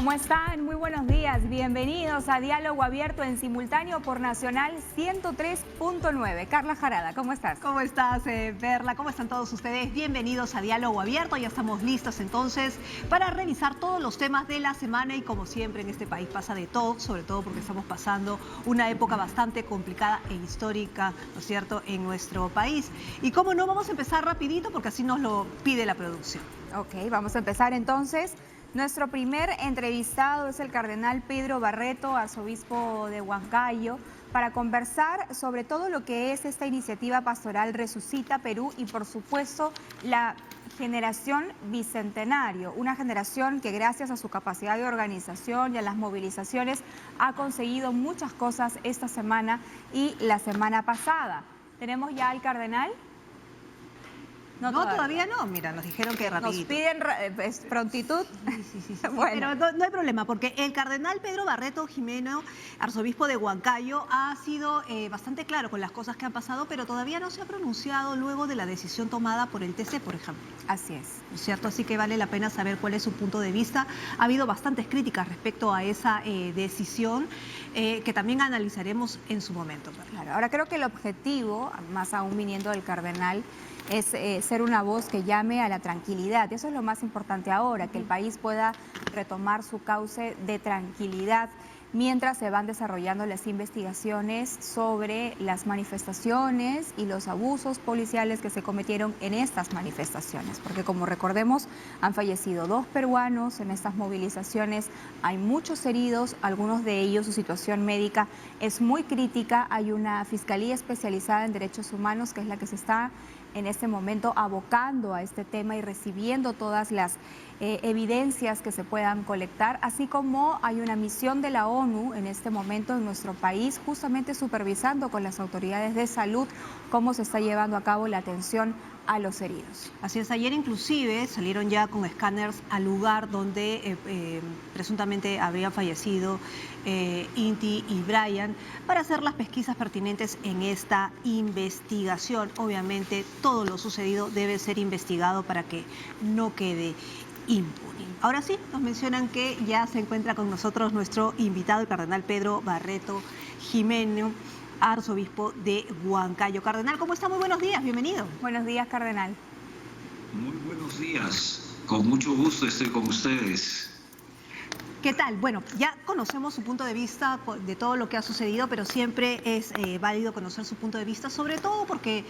¿Cómo están? Muy buenos días. Bienvenidos a Diálogo Abierto en simultáneo por Nacional 103.9. Carla Jarada, ¿cómo estás? ¿Cómo estás, Perla? ¿Cómo están todos ustedes? Bienvenidos a Diálogo Abierto. Ya estamos listos entonces para revisar todos los temas de la semana y como siempre en este país pasa de todo, sobre todo porque estamos pasando una época bastante complicada e histórica, ¿no es cierto?, en nuestro país. Y cómo no, vamos a empezar rapidito porque así nos lo pide la producción. Ok, vamos a empezar entonces. Nuestro primer entrevistado es el cardenal Pedro Barreto, arzobispo de Huancayo, para conversar sobre todo lo que es esta iniciativa pastoral Resucita Perú y por supuesto la generación bicentenario, una generación que gracias a su capacidad de organización y a las movilizaciones ha conseguido muchas cosas esta semana y la semana pasada. ¿Tenemos ya al cardenal? No, todavía no. Mira, nos dijeron que rapidito. Nos piden prontitud. Sí. Bueno. Pero no hay problema, porque el cardenal Pedro Barreto Jimeno, arzobispo de Huancayo, ha sido bastante claro con las cosas que han pasado, pero todavía no se ha pronunciado luego de la decisión tomada por el TC, por ejemplo. Así es. ¿No es cierto? Así que vale la pena saber cuál es su punto de vista. Ha habido bastantes críticas respecto a esa decisión, que también analizaremos en su momento. Claro, ahora creo que el objetivo, más aún viniendo del cardenal, es ser una voz que llame a la tranquilidad. Eso es lo más importante ahora, que el país pueda retomar su cauce de tranquilidad mientras se van desarrollando las investigaciones sobre las manifestaciones y los abusos policiales que se cometieron en estas manifestaciones. Porque como recordemos, han fallecido 2 peruanos en estas movilizaciones, hay muchos heridos, algunos de ellos su situación médica es muy crítica. Hay una fiscalía especializada en derechos humanos que es la que se está en este momento abocando a este tema y recibiendo todas las evidencias que se puedan colectar, así como hay una misión de la ONU en este momento en nuestro país, justamente supervisando con las autoridades de salud cómo se está llevando a cabo la atención a los heridos. Así es, ayer inclusive salieron ya con escáneres al lugar donde presuntamente habrían fallecido Inti y Brian para hacer las pesquisas pertinentes en esta investigación. Obviamente todo lo sucedido debe ser investigado para que no quede impune. Ahora sí, nos mencionan que ya se encuentra con nosotros nuestro invitado, el cardenal Pedro Barreto Jimeno, arzobispo de Huancayo. Cardenal, ¿cómo está? Muy buenos días, bienvenido. Buenos días, cardenal. Muy buenos días, con mucho gusto estoy con ustedes. ¿Qué tal? Bueno, ya conocemos su punto de vista de todo lo que ha sucedido, pero siempre es válido conocer su punto de vista, sobre todo porque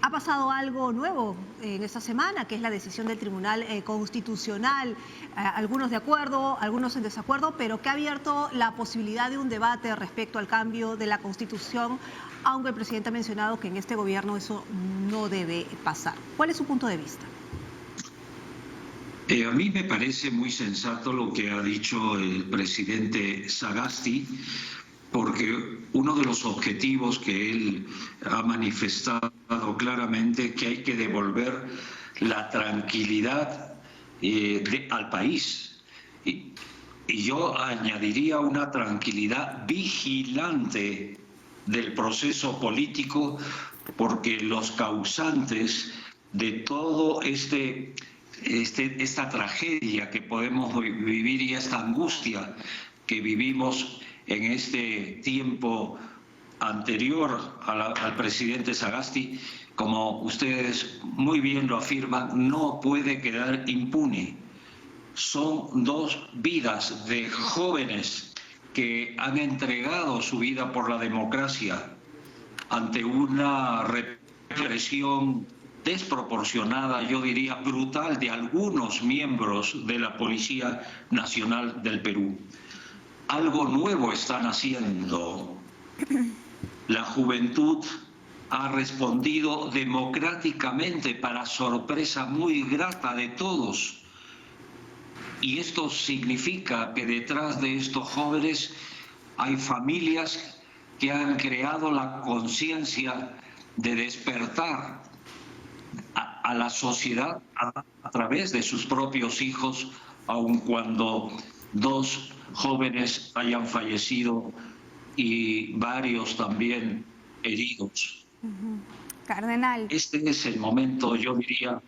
ha pasado algo nuevo en esta semana, que es la decisión del Tribunal Constitucional, algunos de acuerdo, algunos en desacuerdo, pero que ha abierto la posibilidad de un debate respecto al cambio de la Constitución, aunque el presidente ha mencionado que en este gobierno eso no debe pasar. ¿Cuál es su punto de vista? A mí me parece muy sensato lo que ha dicho el presidente Sagasti, porque uno de los objetivos que él ha manifestado claramente es que hay que devolver la tranquilidad al país. Y yo añadiría una tranquilidad vigilante del proceso político, porque los causantes de todo esta tragedia que podemos vivir y esta angustia que vivimos en este tiempo anterior al presidente Sagasti, como ustedes muy bien lo afirman, no puede quedar impune. Son 2 vidas de jóvenes que han entregado su vida por la democracia ante una represión desproporcionada, yo diría brutal, de algunos miembros de la Policía Nacional del Perú. Algo nuevo están haciendo. La juventud ha respondido democráticamente para sorpresa muy grata de todos. Y esto significa que detrás de estos jóvenes hay familias que han creado la conciencia de despertar a la sociedad a través de sus propios hijos, aun cuando 2 jóvenes hayan fallecido y varios también heridos. Cardenal. Este es el momento, yo diría,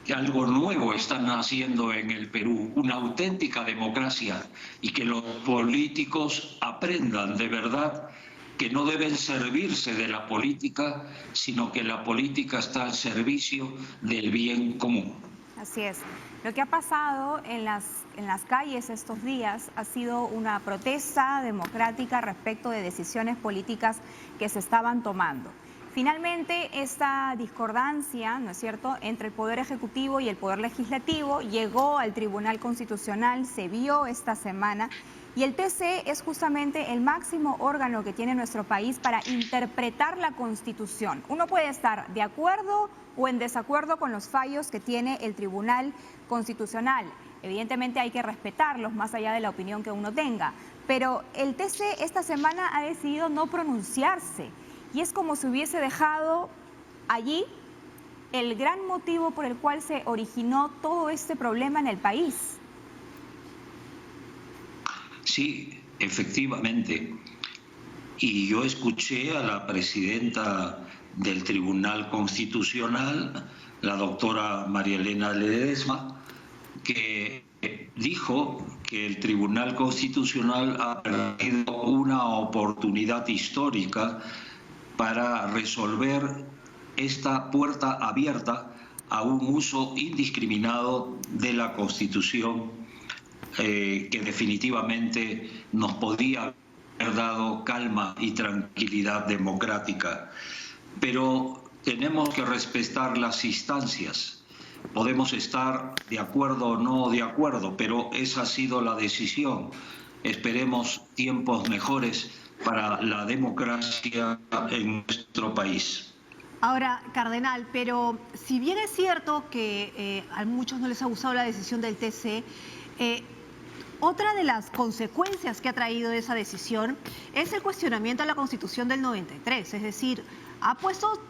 que algo nuevo están haciendo en el Perú, una auténtica democracia, y que los políticos aprendan de verdad que no deben servirse de la política, sino que la política está al servicio del bien común. Así es. Lo que ha pasado en las calles estos días ha sido una protesta democrática respecto de decisiones políticas que se estaban tomando. Finalmente, esta discordancia, ¿no es cierto?, entre el Poder Ejecutivo y el Poder Legislativo llegó al Tribunal Constitucional, se vio esta semana, y el TC es justamente el máximo órgano que tiene nuestro país para interpretar la Constitución. Uno puede estar de acuerdo o en desacuerdo con los fallos que tiene el Tribunal Constitucional. Evidentemente hay que respetarlos más allá de la opinión que uno tenga, pero el TC esta semana ha decidido no pronunciarse. Y es como si hubiese dejado allí el gran motivo por el cual se originó todo este problema en el país. Sí, efectivamente. Y yo escuché a la presidenta del Tribunal Constitucional, la doctora María Elena Ledesma, que dijo que el Tribunal Constitucional ha perdido una oportunidad histórica para resolver esta puerta abierta a un uso indiscriminado de la Constitución que definitivamente nos podría haber dado calma y tranquilidad democrática. Pero tenemos que respetar las instancias. Podemos estar de acuerdo o no de acuerdo, pero esa ha sido la decisión. Esperemos tiempos mejores para la democracia en nuestro país. Ahora, cardenal, pero si bien es cierto que a muchos no les ha gustado la decisión del TC, otra de las consecuencias que ha traído esa decisión es el cuestionamiento a la Constitución del 93, es decir, ha puesto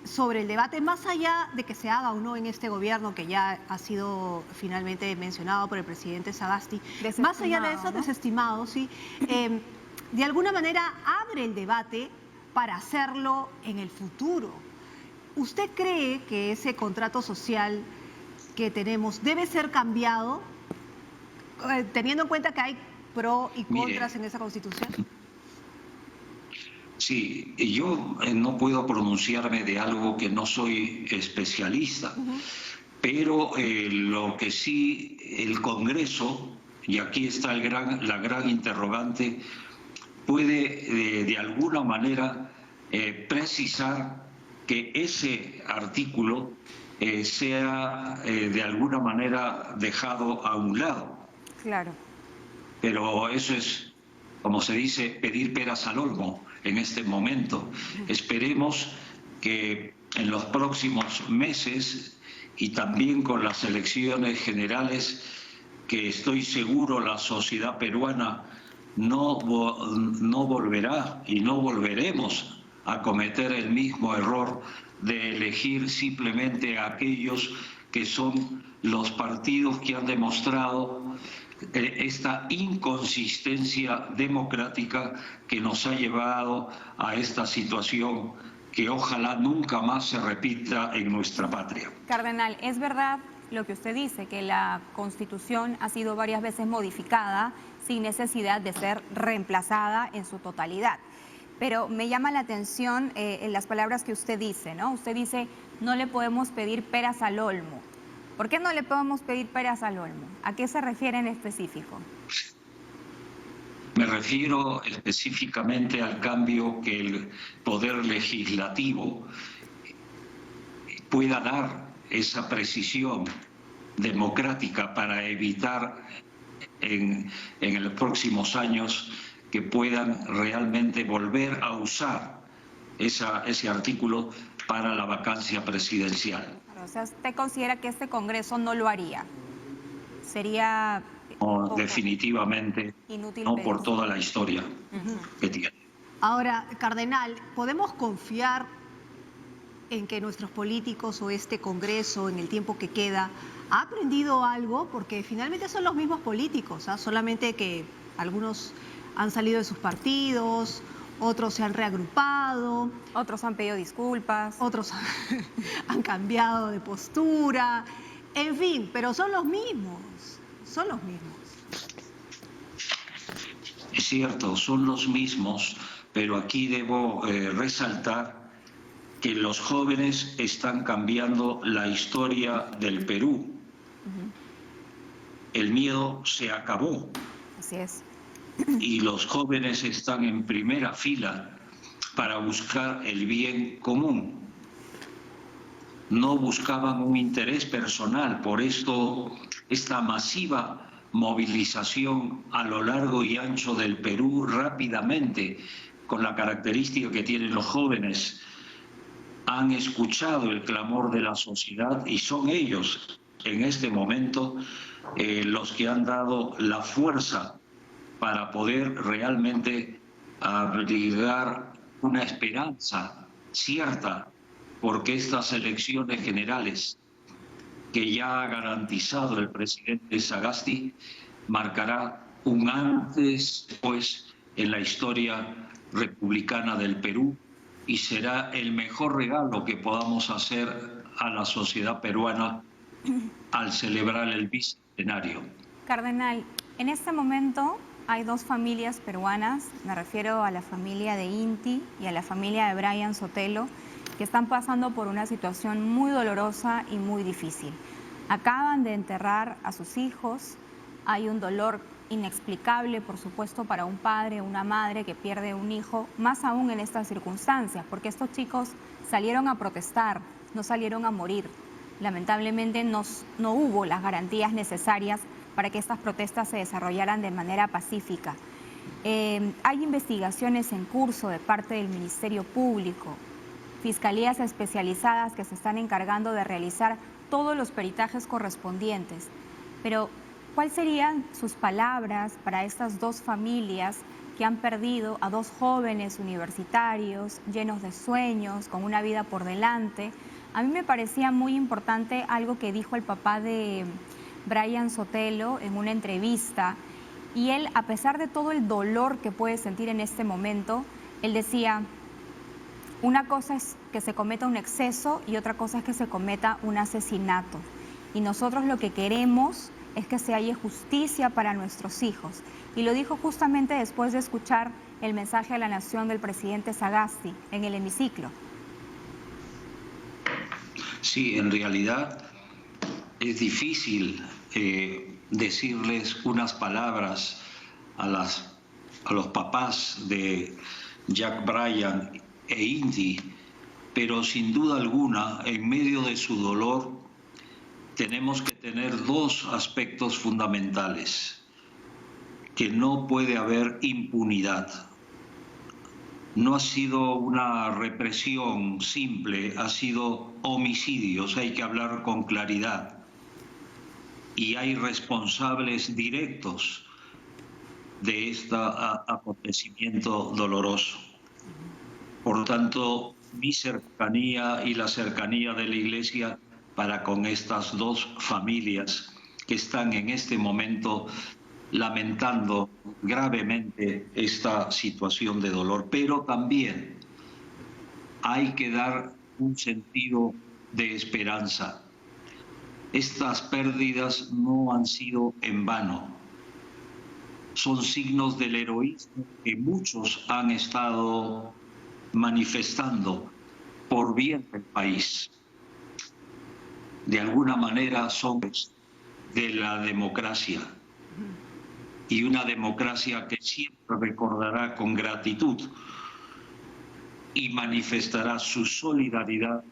sobre el debate, más allá de que se haga o no en este gobierno, que ya ha sido finalmente mencionado por el presidente Sagasti, más allá de eso, ¿no?, desestimado, sí, de alguna manera abre el debate para hacerlo en el futuro. ¿Usted cree que ese contrato social que tenemos debe ser cambiado, teniendo en cuenta que hay pro y contras en esa Constitución? Sí, yo no puedo pronunciarme de algo que no soy especialista, pero lo que sí el Congreso, y aquí está la gran interrogante, puede de alguna manera precisar que ese artículo sea de alguna manera dejado a un lado. Claro. Pero eso es, como se dice, pedir peras al olmo en este momento. Esperemos que en los próximos meses y también con las elecciones generales, que estoy seguro la sociedad peruana no volverá y no volveremos a cometer el mismo error de elegir simplemente a aquellos que son los partidos que han demostrado esta inconsistencia democrática que nos ha llevado a esta situación que ojalá nunca más se repita en nuestra patria. Cardenal, es verdad lo que usted dice, que la Constitución ha sido varias veces modificada sin necesidad de ser reemplazada en su totalidad. Pero me llama la atención en las palabras que usted dice, ¿no? Usted dice, no le podemos pedir peras al olmo. ¿Por qué no le podemos pedir peras al olmo? ¿A qué se refiere en específico? Me refiero específicamente al cambio que el Poder Legislativo pueda dar esa precisión democrática para evitar en los próximos años que puedan realmente volver a usar ese artículo para la vacancia presidencial. O sea, ¿usted considera que este Congreso no lo haría? Sería... No, definitivamente, inútil no pedir. por toda la historia que tiene. Ahora, cardenal, ¿podemos confiar en que nuestros políticos o este Congreso, en el tiempo que queda, ha aprendido algo? Porque finalmente son los mismos políticos, ¿ah? Solamente que algunos han salido de sus partidos, otros se han reagrupado, Otros han pedido disculpas. otros han cambiado de postura, en fin, pero son los mismos, son los mismos. Es cierto, son los mismos, pero aquí debo resaltar que los jóvenes están cambiando la historia del Perú. El miedo se acabó Así es. y los jóvenes están en primera fila para buscar el bien común. No buscaban un interés personal, por esto esta masiva movilización a lo largo y ancho del Perú rápidamente, con la característica que tienen los jóvenes, han escuchado el clamor de la sociedad y son ellos en este momento los que han dado la fuerza para poder realmente abrigar una esperanza cierta, porque estas elecciones generales que ya ha garantizado el presidente Sagasti marcará un antes después en la historia republicana del Perú y será el mejor regalo que podamos hacer a la sociedad peruana al celebrar el bicentenario. Cardenal, en este momento hay dos familias peruanas, me refiero a la familia de Inti y a la familia de Brian Sotelo, que están pasando por una situación muy dolorosa y muy difícil. Acaban de enterrar a sus hijos, hay un dolor inexplicable, por supuesto, para un padre o una madre que pierde un hijo, más aún en estas circunstancias, porque estos chicos salieron a protestar, no salieron a morir. Lamentablemente no hubo las garantías necesarias para que estas protestas se desarrollaran de manera pacífica. Hay investigaciones en curso de parte del Ministerio Público, fiscalías especializadas que se están encargando de realizar todos los peritajes correspondientes. Pero, ¿cuáles serían sus palabras para estas dos familias que han perdido a dos jóvenes universitarios llenos de sueños, con una vida por delante? A mí me parecía muy importante algo que dijo el papá de Brian Sotelo en una entrevista, y él, a pesar de todo el dolor que puede sentir en este momento, él decía: una cosa es que se cometa un exceso y otra cosa es que se cometa un asesinato. Y nosotros lo que queremos es que se haya justicia para nuestros hijos. Y lo dijo justamente después de escuchar el mensaje a la nación del presidente Sagasti en el hemiciclo. Sí, en realidad es difícil decirles unas palabras a los papás de Jack Bryan e Inti, pero sin duda alguna, en medio de su dolor, tenemos que tener dos aspectos fundamentales: que no puede haber impunidad. No ha sido una represión simple, ha sido homicidios, hay que hablar con claridad. Y hay responsables directos de este acontecimiento doloroso. Por tanto, mi cercanía y la cercanía de la Iglesia para con estas dos familias que están en este momento lamentando gravemente esta situación de dolor. Pero también hay que dar un sentido de esperanza. Estas pérdidas no han sido en vano. Son signos del heroísmo que muchos han estado manifestando por bien del país. De alguna manera son de la democracia, y una democracia que siempre recordará con gratitud y manifestará su solidaridad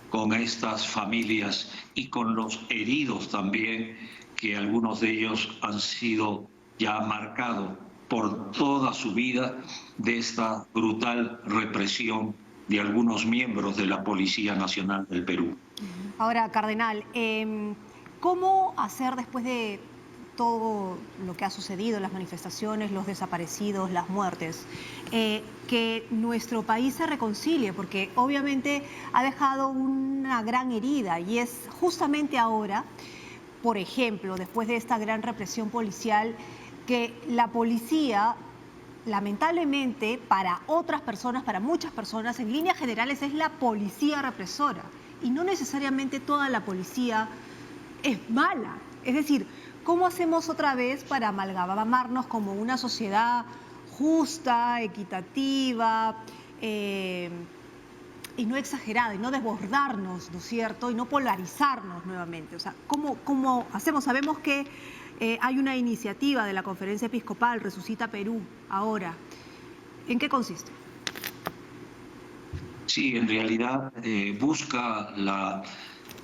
con estas familias y con los heridos también, que algunos de ellos han sido ya marcados por toda su vida de esta brutal represión de algunos miembros de la Policía Nacional del Perú. Ahora, Cardenal, ¿cómo hacer después de todo lo que ha sucedido, las manifestaciones, los desaparecidos, las muertes, que nuestro país se reconcilie? Porque obviamente ha dejado una gran herida, y es justamente ahora, por ejemplo, después de esta gran represión policial, que la policía lamentablemente para otras personas, para muchas personas, en líneas generales es la policía represora. Y no necesariamente toda la policía es mala. Es decir, ¿cómo hacemos otra vez para amalgamarnos como una sociedad justa, equitativa, y no exagerada, y no desbordarnos, ¿no es cierto? Y no polarizarnos nuevamente. O sea, ¿cómo hacemos? Sabemos que hay una iniciativa de la Conferencia Episcopal, Resucita Perú, ahora. ¿En qué consiste? Sí, en realidad busca la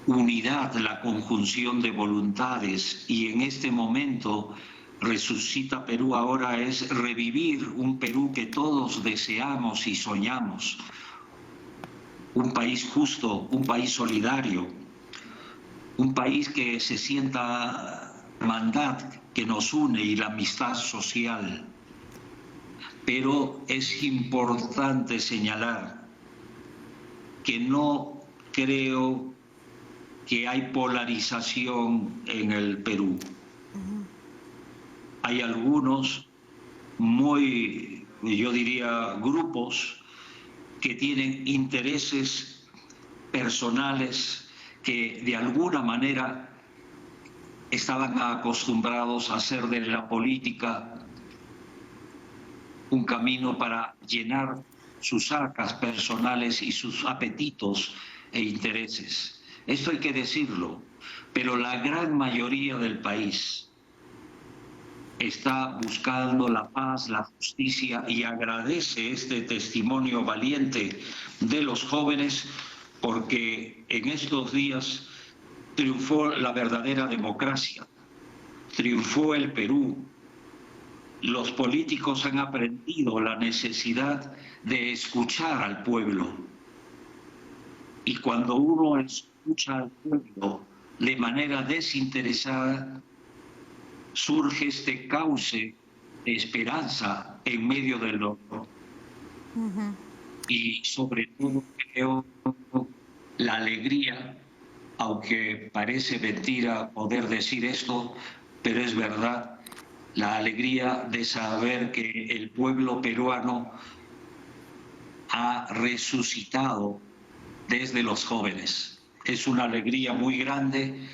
unidad, la conjunción de voluntades, y en este momento Resucita Perú ahora es revivir un Perú que todos deseamos y soñamos. Un país justo, un país solidario, un país que se sienta hermandad que nos une y la amistad social. Pero es importante señalar que no creo que hay polarización en el Perú. Hay algunos yo diría, grupos que tienen intereses personales que de alguna manera estaban acostumbrados a hacer de la política un camino para llenar sus arcas personales y sus apetitos e intereses. Esto hay que decirlo, pero la gran mayoría del país está buscando la paz, la justicia, y agradece este testimonio valiente de los jóvenes, porque en estos días triunfó la verdadera democracia, triunfó el Perú. Los políticos han aprendido la necesidad de escuchar al pueblo. Y cuando uno escucha al pueblo de manera desinteresada, surge este cauce de esperanza en medio del dolor. Y sobre todo creo la alegría, aunque parece mentira poder decir esto, pero es verdad, la alegría de saber que el pueblo peruano ha resucitado desde los jóvenes. Es una alegría muy grande,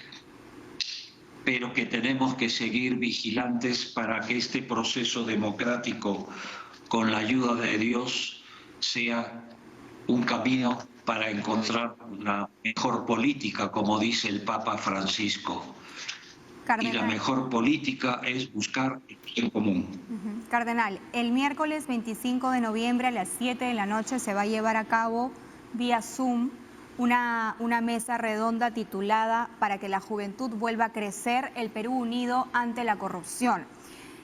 pero que tenemos que seguir vigilantes para que este proceso democrático, con la ayuda de Dios, sea un camino para encontrar una mejor política, como dice el Papa Francisco. Cardenal. Y la mejor política es buscar el bien común. Cardenal, el miércoles 25 de noviembre a las 7 de la noche se va a llevar a cabo vía Zoom una mesa redonda titulada "Para que la juventud vuelva a crecer, el Perú unido ante la corrupción".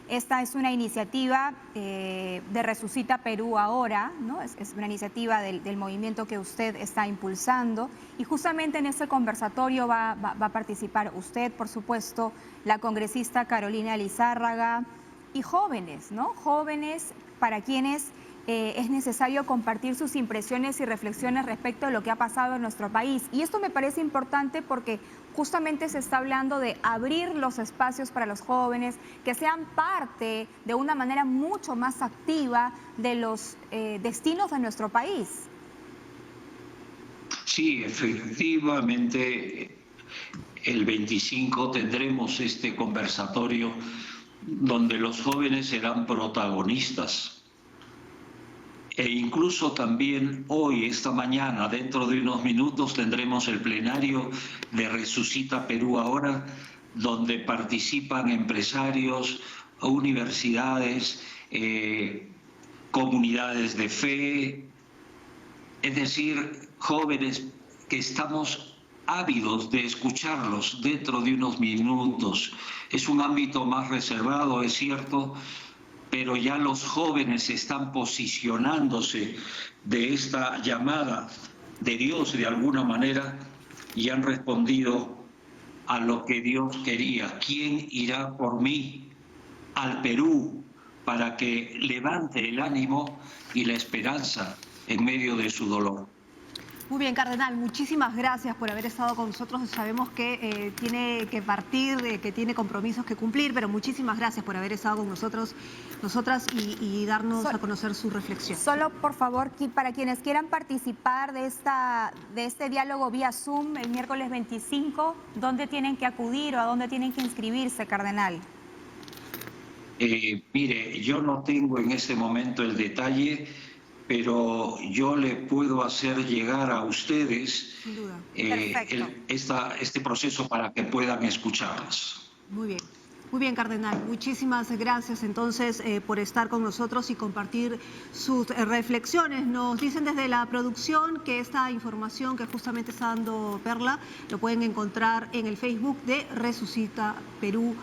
Esta es una iniciativa de Resucita Perú ahora, ¿no? Es una iniciativa del movimiento que usted está impulsando, y justamente en este conversatorio va a participar usted, por supuesto, la congresista Carolina Lizárraga y jóvenes, ¿no? Jóvenes para quienes es necesario compartir sus impresiones y reflexiones respecto a lo que ha pasado en nuestro país. Y esto me parece importante porque justamente se está hablando de abrir los espacios para los jóvenes, que sean parte de una manera mucho más activa de los destinos de nuestro país. Sí, efectivamente, el 25 tendremos este conversatorio donde los jóvenes serán protagonistas. E incluso también hoy, esta mañana, dentro de unos minutos, tendremos el plenario de Resucita Perú ahora, donde participan empresarios, universidades, comunidades de fe, es decir, jóvenes que estamos ávidos de escucharlos dentro de unos minutos. Es un ámbito más reservado, es cierto, pero ya los jóvenes están posicionándose de esta llamada de Dios de alguna manera y han respondido a lo que Dios quería. ¿Quién irá por mí al Perú para que levante el ánimo y la esperanza en medio de su dolor? Muy bien, Cardenal, muchísimas gracias por haber estado con nosotros. Sabemos que tiene que partir, que tiene compromisos que cumplir, pero muchísimas gracias por haber estado con nosotras y darnos a conocer su reflexión. Solo, por favor, para quienes quieran participar de este diálogo vía Zoom el miércoles 25, ¿dónde tienen que acudir o a dónde tienen que inscribirse, Cardenal? Mire, yo no tengo en este momento el detalle, pero yo le puedo hacer llegar a ustedes este proceso para que puedan escucharlas. Muy bien, Cardenal. Muchísimas gracias entonces por estar con nosotros y compartir sus reflexiones. Nos dicen desde la producción que esta información que justamente está dando Perla lo pueden encontrar en el Facebook de Resucita Perú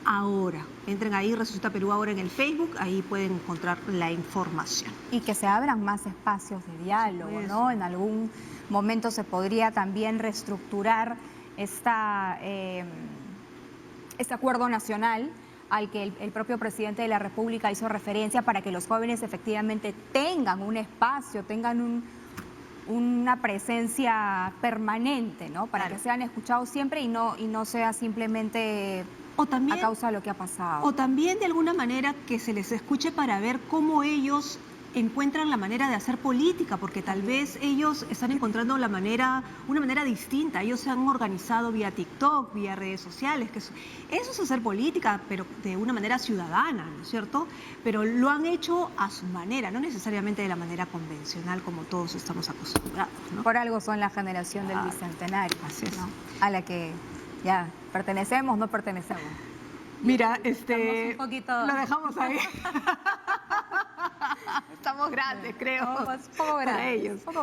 Ahora. Entren ahí, Resucita Perú Ahora en el Facebook, ahí pueden encontrar la información. Y que se abran más espacios de diálogo, ¿no? En algún momento se podría también reestructurar este acuerdo nacional al que el propio presidente de la República hizo referencia para que los jóvenes efectivamente tengan un espacio, tengan una presencia permanente, ¿no? Para que sean escuchados siempre y no sea simplemente a causa de lo que ha pasado. O también de alguna manera que se les escuche para ver cómo ellos encuentran la manera de hacer política, porque tal vez ellos están encontrando una manera distinta. Ellos se han organizado vía TikTok, vía redes sociales, que eso es hacer política, pero de una manera ciudadana, ¿no es cierto? Pero lo han hecho a su manera, no necesariamente de la manera convencional como todos estamos acostumbrados, ¿no? Por algo son la generación del Bicentenario, así es, ¿no? A la que ya pertenecemos, no pertenecemos. Mira, un poquito... lo dejamos ahí. Estamos grandes, creo. Poco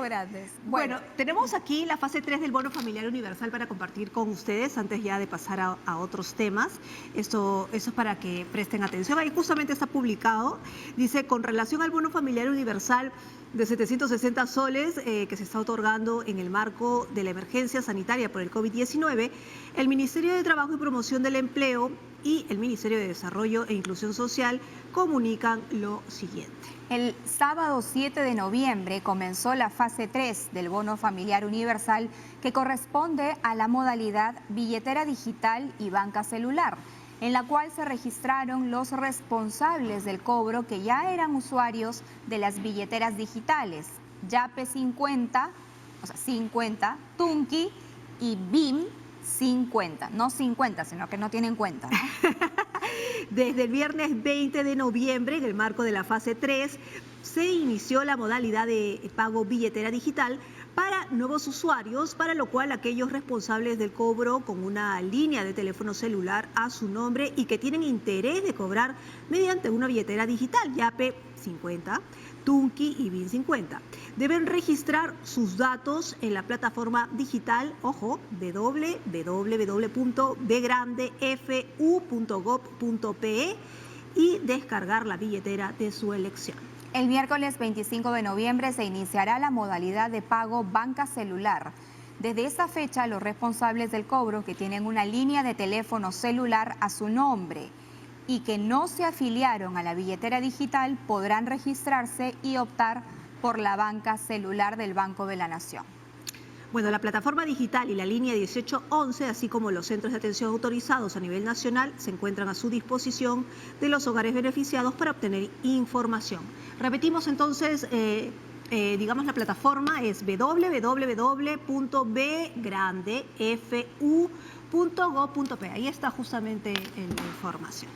grandes. Bueno, tenemos aquí la fase 3 del bono familiar universal para compartir con ustedes antes ya de pasar a otros temas. Eso es para que presten atención. Ahí justamente está publicado. Dice, con relación al bono familiar universal de 760 soles que se está otorgando en el marco de la emergencia sanitaria por el COVID-19, el Ministerio de Trabajo y Promoción del Empleo y el Ministerio de Desarrollo e Inclusión Social comunican lo siguiente. El sábado 7 de noviembre comenzó la fase 3 del bono familiar universal que corresponde a la modalidad billetera digital y banca celular, en la cual se registraron los responsables del cobro que ya eran usuarios de las billeteras digitales, Yape 50, o sea 50, Tunki y BIM 50, no 50, sino que no tienen cuenta, ¿no? Desde el viernes 20 de noviembre, en el marco de la fase 3, se inició la modalidad de pago billetera digital para nuevos usuarios, para lo cual aquellos responsables del cobro con una línea de teléfono celular a su nombre y que tienen interés de cobrar mediante una billetera digital, Yape 50, Tunki y BIN 50. Deben registrar sus datos en la plataforma digital, ojo, www.bgrandefu.gov.pe y descargar la billetera de su elección. El miércoles 25 de noviembre se iniciará la modalidad de pago banca celular. Desde esta fecha, los responsables del cobro que tienen una línea de teléfono celular a su nombre y que no se afiliaron a la billetera digital podrán registrarse y optar por la banca celular del Banco de la Nación. Bueno, la plataforma digital y la línea 1811, así como los centros de atención autorizados a nivel nacional, se encuentran a su disposición de los hogares beneficiados para obtener información. Repetimos entonces, digamos, la plataforma es www.bgrandefu.gov.pe. Ahí está justamente la información.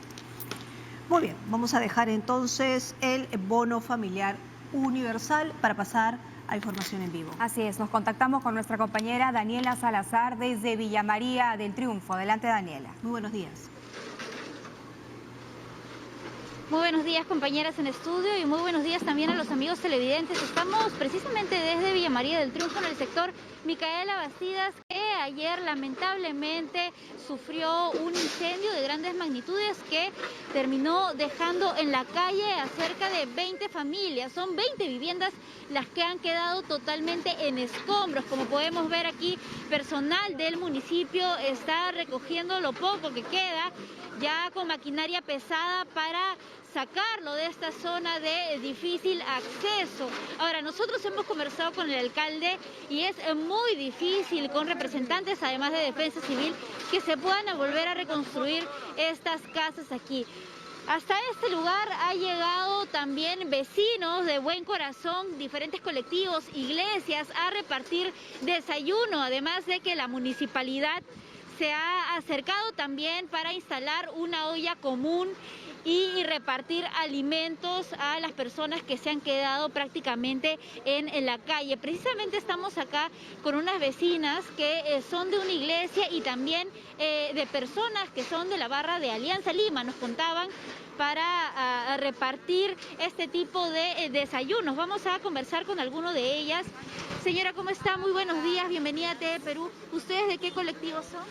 Muy bien, vamos a dejar entonces el bono familiar universal para pasar a información en vivo. Así es, nos contactamos con nuestra compañera Daniela Salazar desde Villa María del Triunfo. Adelante, Daniela. Muy buenos días. Muy buenos días, compañeras en estudio, y muy buenos días también a los amigos televidentes. Estamos precisamente desde Villa María del Triunfo, en el sector Micaela Bastidas, que ayer lamentablemente sufrió un incendio de grandes magnitudes que terminó dejando en la calle a cerca de 20 familias. Son 20 viviendas las que han quedado totalmente en escombros. Como podemos ver aquí, personal del municipio está recogiendo lo poco que queda, ya con maquinaria pesada, para sacarlo de esta zona de difícil acceso. Ahora, nosotros hemos conversado con el alcalde y es muy difícil con representantes, además de Defensa Civil, que se puedan volver a reconstruir estas casas aquí. Hasta este lugar ha llegado también vecinos de buen corazón, diferentes colectivos, iglesias, a repartir desayuno, además de que la municipalidad se ha acercado también para instalar una olla común y repartir alimentos a las personas que se han quedado prácticamente en la calle. Precisamente estamos acá con unas vecinas que son de una iglesia y también de personas que son de la barra de Alianza Lima, nos contaban, para repartir este tipo de desayunos. Vamos a conversar con alguno de ellas. Señora, ¿cómo está? Muy buenos días, bienvenida a TV Perú. ¿Ustedes de qué colectivo son?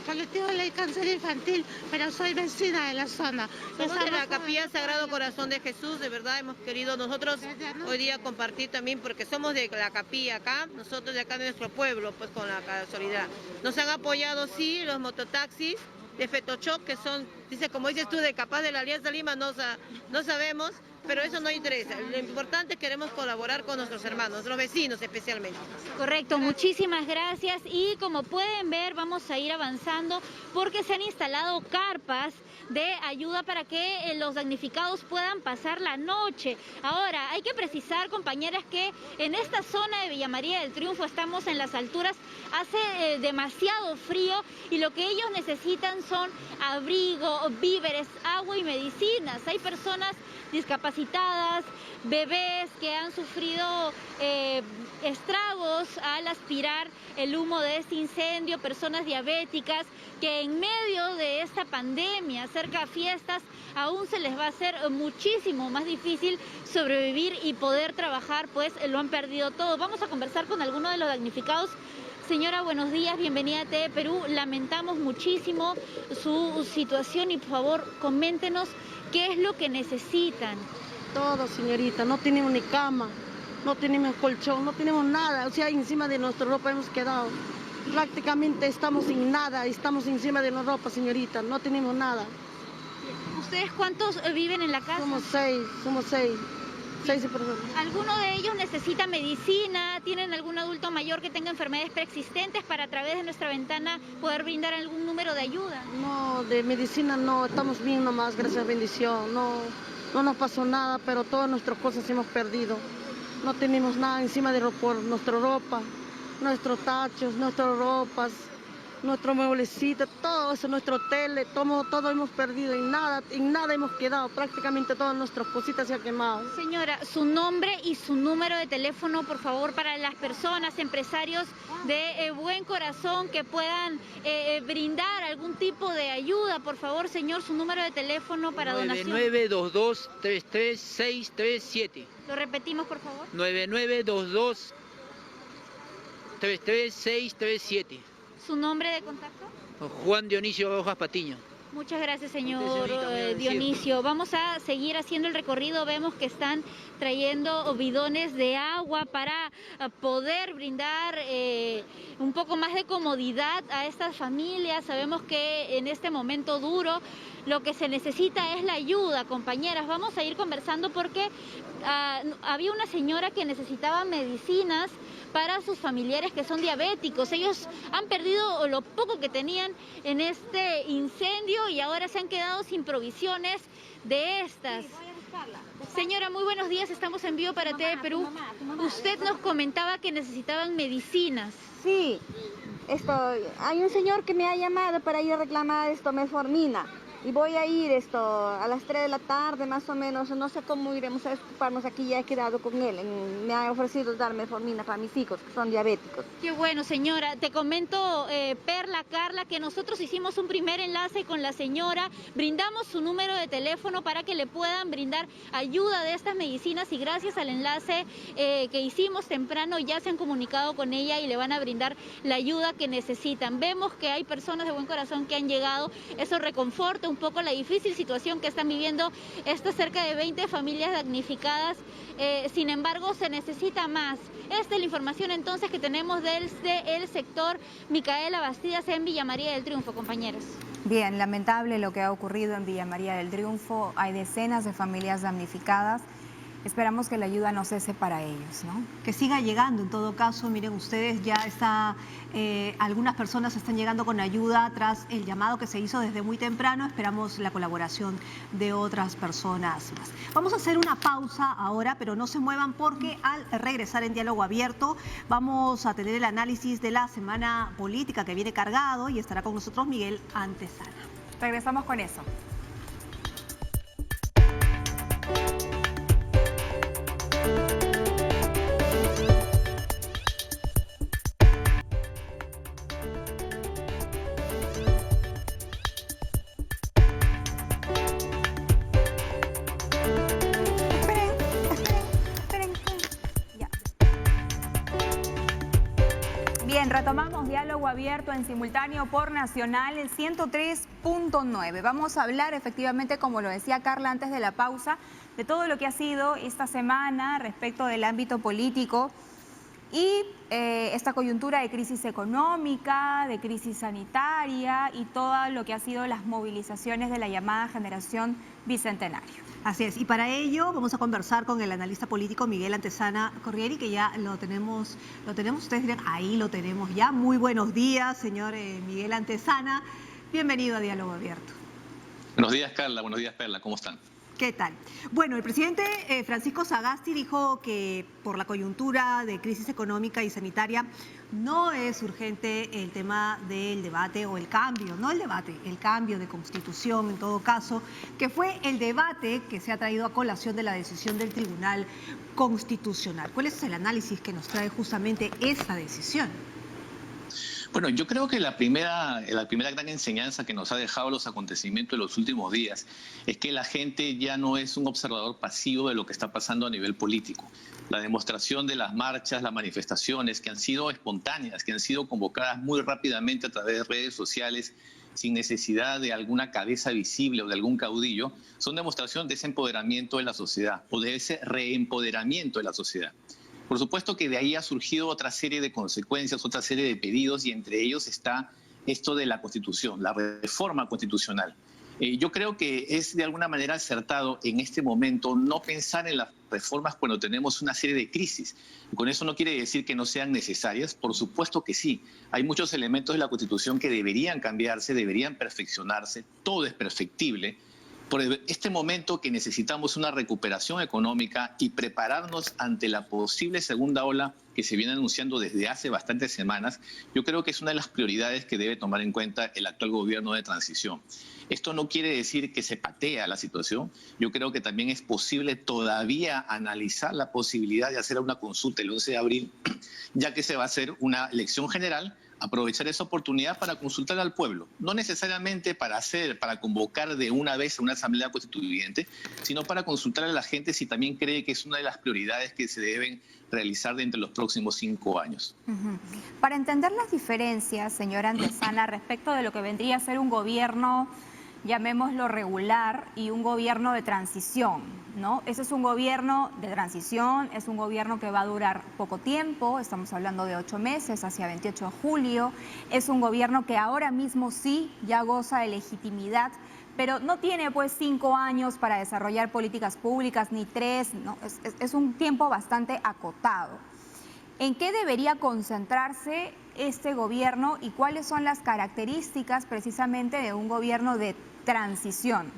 Colectivo de cáncer infantil, pero soy vecina de la zona. Somos de la Capilla Sagrado Corazón de Jesús, de verdad hemos querido nosotros hoy día compartir también, porque somos de la capilla acá, nosotros de acá de nuestro pueblo, pues con la solidaridad. Nos han apoyado, sí, los mototaxis de Fetochoc, que son, dice, como dices tú, de capaz de la Alianza Lima, no sabemos, pero eso no interesa. Lo importante es que queremos colaborar con nuestros hermanos, los vecinos especialmente. Correcto, muchísimas gracias. Y como pueden ver, vamos a ir avanzando porque se han instalado carpas de ayuda para que los damnificados puedan pasar la noche. Ahora, hay que precisar, compañeras, que en esta zona de Villa María del Triunfo estamos en las alturas, hace demasiado frío y lo que ellos necesitan son abrigo, víveres, agua y medicinas. Hay personas discapacitadas, bebés que han sufrido estragos al aspirar el humo de este incendio, personas diabéticas que en medio de esta pandemia, cerca a fiestas, aún se les va a hacer muchísimo más difícil sobrevivir y poder trabajar, pues lo han perdido todo. Vamos a conversar con alguno de los damnificados. Señora, buenos días, bienvenida a TV Perú. Lamentamos muchísimo su situación y por favor coméntenos qué es lo que necesitan. Todo, señorita, no tenemos ni cama, no tenemos colchón, no tenemos nada, o sea, encima de nuestra ropa hemos quedado. Prácticamente estamos sin nada, estamos encima de la ropa, señorita, no tenemos nada. ¿Ustedes cuántos viven en la casa? Somos seis personas. ¿Alguno de ellos necesita medicina? ¿Tienen algún adulto mayor que tenga enfermedades preexistentes para a través de nuestra ventana poder brindar algún número de ayuda? No, de medicina no, estamos bien nomás, gracias a bendición, no nos pasó nada, pero todas nuestras cosas hemos perdido. No tenemos nada encima de nuestra ropa, nuestros tachos, nuestras ropas, nuestro mueblecito, todo eso, nuestro tele, todo hemos perdido, en nada hemos quedado, prácticamente todas nuestras cositas se han quemado. Señora, su nombre y su número de teléfono, por favor, para las personas, empresarios de buen corazón que puedan brindar algún tipo de ayuda. Por favor, señor, su número de teléfono para donación. 9922-33637. Lo repetimos, por favor. 9922-33637. ¿Su nombre de contacto? Juan Dionisio Rojas Patiño. Muchas gracias, señor Señorita, Dionisio. Vamos a seguir haciendo el recorrido. Vemos que están trayendo bidones de agua para poder brindar un poco más de comodidad a estas familias. Sabemos que en este momento duro lo que se necesita es la ayuda, compañeras. Vamos a ir conversando porque había una señora que necesitaba medicinas para sus familiares que son diabéticos. Ellos han perdido lo poco que tenían en este incendio y ahora se han quedado sin provisiones de estas. Señora, muy buenos días, estamos en vivo para TV Perú. Usted nos comentaba que necesitaban medicinas. Sí, hay un señor que me ha llamado para ir a reclamar metformina. Y voy a ir a las 3 de la tarde más o menos, no sé cómo iremos a ocuparnos aquí, ya he quedado con él, me ha ofrecido darme metformina para mis hijos que son diabéticos. Qué bueno, señora. Te comento, Perla, Carla, que nosotros hicimos un primer enlace con la señora, brindamos su número de teléfono para que le puedan brindar ayuda de estas medicinas y gracias al enlace que hicimos temprano ya se han comunicado con ella y le van a brindar la ayuda que necesitan. Vemos que hay personas de buen corazón que han llegado, eso reconforta un un poco la difícil situación que están viviendo estas cerca de 20 familias damnificadas. Sin embargo, se necesita más. Esta es la información entonces que tenemos desde el sector Micaela Bastidas en Villa María del Triunfo, compañeros. Bien, lamentable lo que ha ocurrido en Villa María del Triunfo. Hay decenas de familias damnificadas. Esperamos que la ayuda no cese para ellos, ¿no? Que siga llegando, en todo caso. Miren ustedes, ya algunas personas están llegando con ayuda tras el llamado que se hizo desde muy temprano. Esperamos la colaboración de otras personas más. Vamos a hacer una pausa ahora, pero no se muevan porque al regresar en Diálogo Abierto vamos a tener el análisis de la semana política que viene cargado y estará con nosotros Miguel Antesana. Regresamos con eso. Bien, retomamos Diálogo Abierto en simultáneo por Nacional, el 103.9. Vamos a hablar efectivamente, como lo decía Carla antes de la pausa, de todo lo que ha sido esta semana respecto del ámbito político y esta coyuntura de crisis económica, de crisis sanitaria y todo lo que ha sido las movilizaciones de la llamada generación bicentenario. Así es, y para ello vamos a conversar con el analista político Miguel Antesana Corrieri, que ya lo tenemos, ustedes dirán, ahí lo tenemos ya. Muy buenos días, señor Miguel Antesana, bienvenido a Diálogo Abierto. Buenos días, Carla, buenos días, Perla, ¿cómo están? ¿Qué tal? Bueno, el presidente Francisco Sagasti dijo que por la coyuntura de crisis económica y sanitaria no es urgente el tema del debate o el cambio, no el debate, el cambio de constitución en todo caso, que fue el debate que se ha traído a colación de la decisión del Tribunal Constitucional. ¿Cuál es el análisis que nos trae justamente esa decisión? Bueno, yo creo que la primera gran enseñanza que nos ha dejado los acontecimientos de los últimos días es que la gente ya no es un observador pasivo de lo que está pasando a nivel político. La demostración de las marchas, las manifestaciones que han sido espontáneas, que han sido convocadas muy rápidamente a través de redes sociales, sin necesidad de alguna cabeza visible o de algún caudillo, son demostración de ese empoderamiento de la sociedad o de ese reempoderamiento de la sociedad. Por supuesto que de ahí ha surgido otra serie de consecuencias, otra serie de pedidos, y entre ellos está esto de la Constitución, la reforma constitucional. Yo creo que es de alguna manera acertado en este momento no pensar en las reformas cuando tenemos una serie de crisis. Con eso no quiere decir que no sean necesarias, por supuesto que sí. Hay muchos elementos de la Constitución que deberían cambiarse, deberían perfeccionarse, todo es perfectible. Por este momento que necesitamos una recuperación económica y prepararnos ante la posible segunda ola que se viene anunciando desde hace bastantes semanas, yo creo que es una de las prioridades que debe tomar en cuenta el actual gobierno de transición. Esto no quiere decir que se patea la situación. Yo creo que también es posible todavía analizar la posibilidad de hacer una consulta el 11 de abril, ya que se va a hacer una elección general, aprovechar esa oportunidad para consultar al pueblo, no necesariamente para convocar de una vez a una asamblea constituyente, sino para consultar a la gente si también cree que es una de las prioridades que se deben realizar dentro de los próximos 5 años. Para entender las diferencias, señora Antesana, respecto de lo que vendría a ser un gobierno, llamémoslo regular, y un gobierno de transición, ¿no? Ese es un gobierno de transición, es un gobierno que va a durar poco tiempo, estamos hablando de 8 meses, hacia 28 de julio, es un gobierno que ahora mismo sí ya goza de legitimidad, pero no tiene pues 5 años para desarrollar políticas públicas, ni 3, ¿no? Es un tiempo bastante acotado. ¿En qué debería concentrarse este gobierno y cuáles son las características precisamente de un gobierno de transición?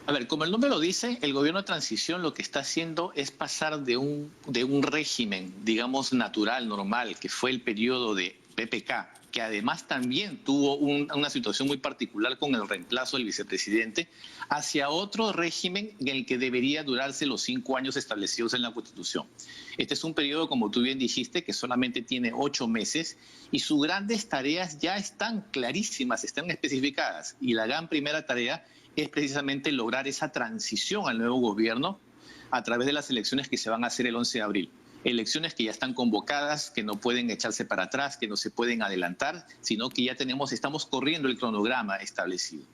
A ver, como el nombre lo dice, el gobierno de transición lo que está haciendo es pasar de un régimen, digamos, natural, normal, que fue el periodo de PPK, que además también tuvo una situación muy particular con el reemplazo del vicepresidente, hacia otro régimen en el que debería durarse los 5 años establecidos en la Constitución. Este es un periodo, como tú bien dijiste, que solamente tiene 8 meses y sus grandes tareas ya están clarísimas, están especificadas. Y la gran primera tarea es precisamente lograr esa transición al nuevo gobierno a través de las elecciones que se van a hacer el 11 de abril. elecciones que ya están convocadas, que no pueden echarse para atrás, que no se pueden adelantar, sino que ya estamos corriendo el cronograma establecido.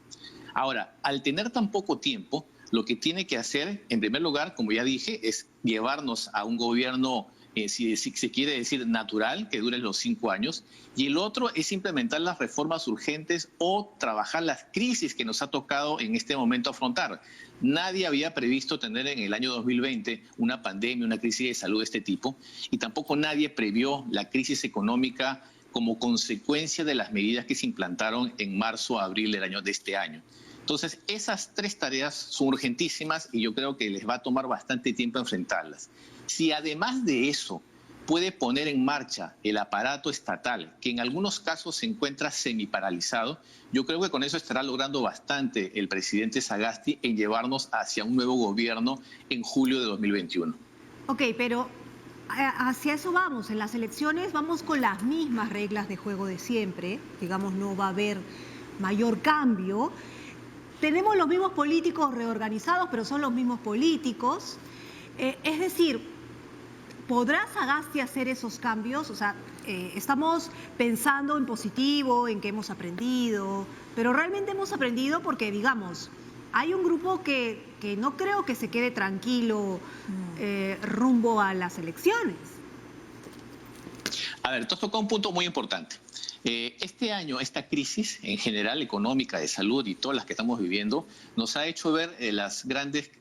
Ahora, al tener tan poco tiempo, lo que tiene que hacer, en primer lugar, como ya dije, es llevarnos a un gobierno, si se quiere decir natural, que dure los 5 años, y el otro es implementar las reformas urgentes o trabajar las crisis que nos ha tocado en este momento afrontar. Nadie había previsto tener en el año 2020 una pandemia, una crisis de salud de este tipo, y tampoco nadie previó la crisis económica como consecuencia de las medidas que se implantaron en marzo, abril de este año. Entonces, esas 3 tareas son urgentísimas y yo creo que les va a tomar bastante tiempo enfrentarlas. Si además de eso puede poner en marcha el aparato estatal, que en algunos casos se encuentra semiparalizado, yo creo que con eso estará logrando bastante el presidente Sagasti en llevarnos hacia un nuevo gobierno en julio de 2021. Ok, pero hacia eso vamos. En las elecciones vamos con las mismas reglas de juego de siempre. Digamos, no va a haber mayor cambio. Tenemos los mismos políticos reorganizados, pero son los mismos políticos. Es decir, ¿podrá Sagasti hacer esos cambios? O sea, estamos pensando en positivo, en que hemos aprendido, pero realmente hemos aprendido porque, digamos, hay un grupo que no creo que se quede tranquilo rumbo a las elecciones. A ver, tú has tocado un punto muy importante. Este año, esta crisis en general económica, de salud y todas las que estamos viviendo, nos ha hecho ver las grandes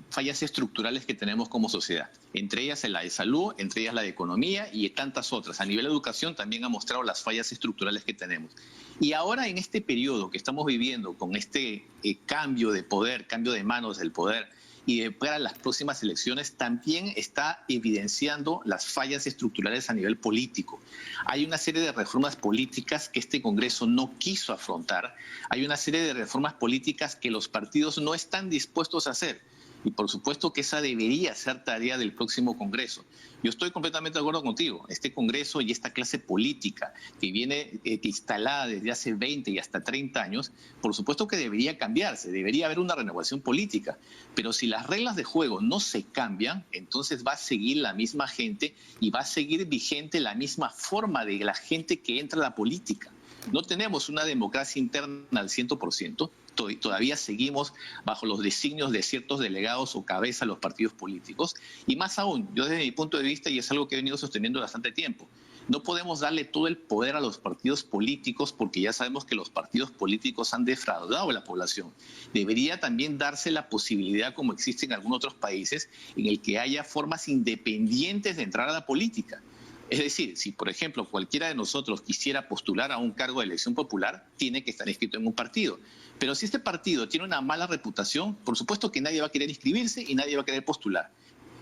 fallas estructurales que tenemos como sociedad. Entre ellas la de salud, entre ellas la de economía y tantas otras. A nivel de educación también ha mostrado las fallas estructurales que tenemos. Y ahora en este periodo que estamos viviendo con este cambio de poder, cambio de manos del poder, y para las próximas elecciones también está evidenciando las fallas estructurales a nivel político. Hay una serie de reformas políticas que este Congreso no quiso afrontar. Hay una serie de reformas políticas que los partidos no están dispuestos a hacer. Y por supuesto que esa debería ser tarea del próximo Congreso. Yo estoy completamente de acuerdo contigo. Este Congreso y esta clase política que viene instalada desde hace 20 y hasta 30 años, por supuesto que debería cambiarse, debería haber una renovación política. Pero si las reglas de juego no se cambian, entonces va a seguir la misma gente y va a seguir vigente la misma forma de la gente que entra a la política. No tenemos una democracia interna al 100%. Todavía seguimos bajo los designios de ciertos delegados o cabezas de los partidos políticos. Y más aún, yo desde mi punto de vista, y es algo que he venido sosteniendo bastante tiempo, no podemos darle todo el poder a los partidos políticos porque ya sabemos que los partidos políticos han defraudado a la población. Debería también darse la posibilidad, como existe en algunos otros países, en el que haya formas independientes de entrar a la política. Es decir, si por ejemplo cualquiera de nosotros quisiera postular a un cargo de elección popular, tiene que estar inscrito en un partido. Pero si este partido tiene una mala reputación, por supuesto que nadie va a querer inscribirse y nadie va a querer postular.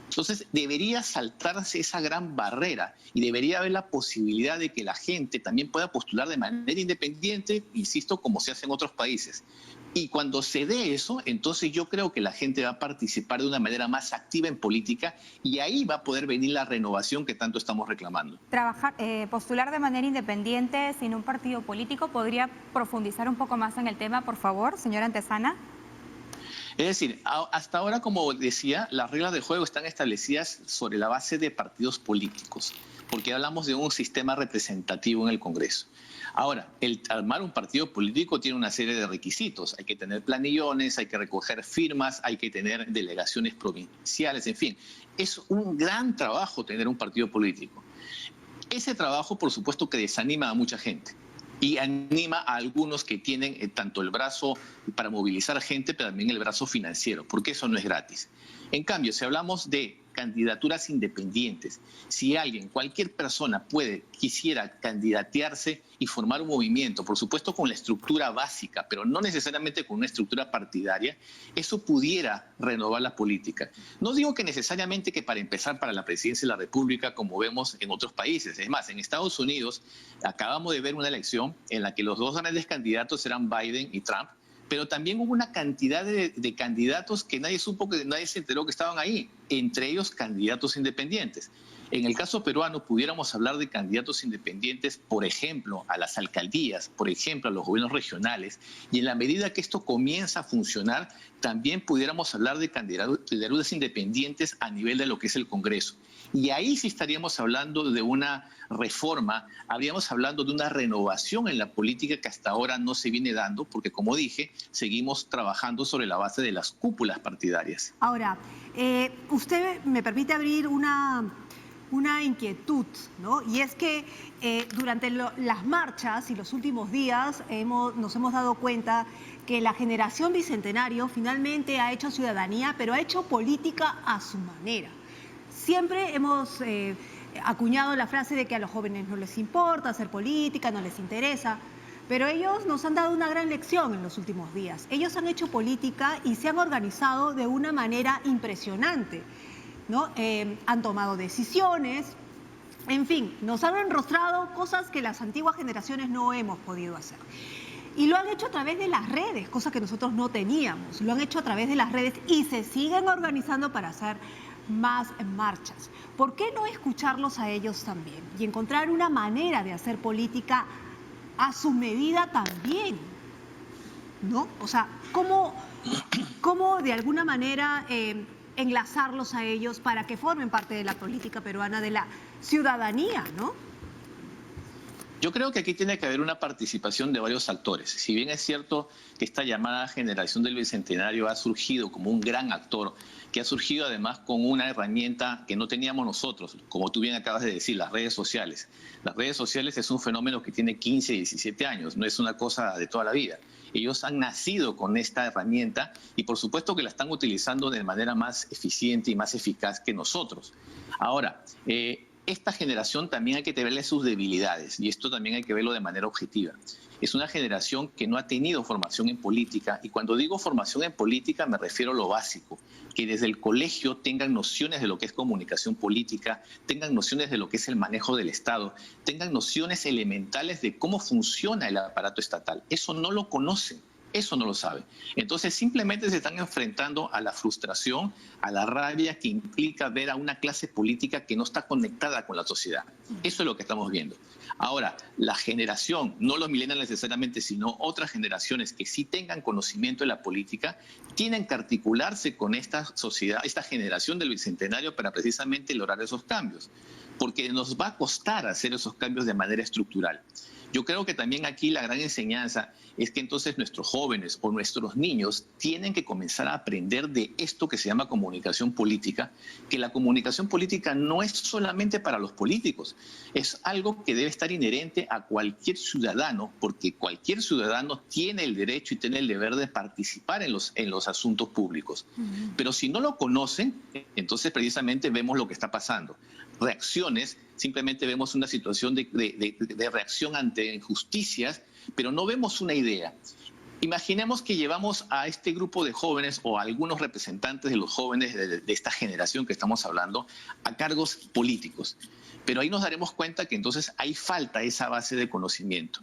Entonces debería saltarse esa gran barrera y debería haber la posibilidad de que la gente también pueda postular de manera independiente, insisto, como se hace en otros países. Y cuando se dé eso, entonces yo creo que la gente va a participar de una manera más activa en política y ahí va a poder venir la renovación que tanto estamos reclamando. Postular de manera independiente sin un partido político, ¿podría profundizar un poco más en el tema, por favor, señora Antezana? Es decir, hasta ahora, como decía, las reglas de juego están establecidas sobre la base de partidos políticos, porque hablamos de un sistema representativo en el Congreso. Ahora, el armar un partido político tiene una serie de requisitos. Hay que tener planillones, hay que recoger firmas, hay que tener delegaciones provinciales, en fin. Es un gran trabajo tener un partido político. Ese trabajo, por supuesto, que desanima a mucha gente y anima a algunos que tienen tanto el brazo para movilizar gente, pero también el brazo financiero, porque eso no es gratis. En cambio, si hablamos de candidaturas independientes, si alguien, cualquier persona quisiera candidatearse y formar un movimiento, por supuesto con la estructura básica, pero no necesariamente con una estructura partidaria, eso pudiera renovar la política. No digo que necesariamente que para empezar para la presidencia de la República, como vemos en otros países. Es más, en Estados Unidos acabamos de ver una elección en la que los dos grandes candidatos eran Biden y Trump, pero también hubo una cantidad de candidatos que nadie supo, que nadie se enteró que estaban ahí. entre ellos candidatos independientes. En el caso peruano pudiéramos hablar de candidatos independientes, por ejemplo, a las alcaldías, por ejemplo, a los gobiernos regionales, y en la medida que esto comienza a funcionar, también pudiéramos hablar de candidaturas independientes a nivel de lo que es el Congreso. Y ahí sí estaríamos hablando de una reforma, habríamos hablando de una renovación en la política que hasta ahora no se viene dando, porque como dije, seguimos trabajando sobre la base de las cúpulas partidarias. Ahora, usted me permite abrir una inquietud, ¿no? Y es que durante las marchas y los últimos días nos hemos dado cuenta que la generación Bicentenario finalmente ha hecho ciudadanía, pero ha hecho política a su manera. Siempre hemos acuñado la frase de que a los jóvenes no les importa hacer política, no les interesa, pero ellos nos han dado una gran lección en los últimos días. Ellos han hecho política y se han organizado de una manera impresionante, ¿no? Han tomado decisiones, en fin, nos han enrostrado cosas que las antiguas generaciones no hemos podido hacer. Y lo han hecho a través de las redes, cosas que nosotros no teníamos. Lo han hecho a través de las redes y se siguen organizando para hacer más marchas. ¿Por qué no escucharlos a ellos también y encontrar una manera de hacer política a su medida también? ¿No? O sea, ¿cómo de alguna manera enlazarlos a ellos para que formen parte de la política peruana, de la ciudadanía, ¿no? Yo creo que aquí tiene que haber una participación de varios actores. Si bien es cierto que esta llamada generación del Bicentenario ha surgido como un gran actor, que ha surgido además con una herramienta que no teníamos nosotros, como tú bien acabas de decir, las redes sociales. Las redes sociales es un fenómeno que tiene 15, 17 años, no es una cosa de toda la vida. Ellos han nacido con esta herramienta y por supuesto que la están utilizando de manera más eficiente y más eficaz que nosotros. Ahora, esta generación también hay que verle sus debilidades y esto también hay que verlo de manera objetiva. Es una generación que no ha tenido formación en política y cuando digo formación en política me refiero a lo básico, que desde el colegio tengan nociones de lo que es comunicación política, tengan nociones de lo que es el manejo del Estado, tengan nociones elementales de cómo funciona el aparato estatal. Eso no lo conocen. Eso no lo sabe. Entonces simplemente se están enfrentando a la frustración, a la rabia que implica ver a una clase política que no está conectada con la sociedad. Eso es lo que estamos viendo. Ahora, la generación, no los millennials necesariamente, sino otras generaciones que sí tengan conocimiento de la política, tienen que articularse con esta sociedad, esta generación del Bicentenario para precisamente lograr esos cambios. Porque nos va a costar hacer esos cambios de manera estructural. Yo creo que también aquí la gran enseñanza es que entonces nuestros jóvenes o nuestros niños tienen que comenzar a aprender de esto que se llama comunicación política, que la comunicación política no es solamente para los políticos, es algo que debe estar inherente a cualquier ciudadano, porque cualquier ciudadano tiene el derecho y tiene el deber de participar en los asuntos públicos. Pero si no lo conocen, entonces precisamente vemos lo que está pasando. Reacciones, simplemente vemos una situación de reacción ante injusticias, pero no vemos una idea. Imaginemos que llevamos a este grupo de jóvenes o a algunos representantes de los jóvenes de esta generación que estamos hablando a cargos políticos, pero ahí nos daremos cuenta que entonces hay falta esa base de conocimiento.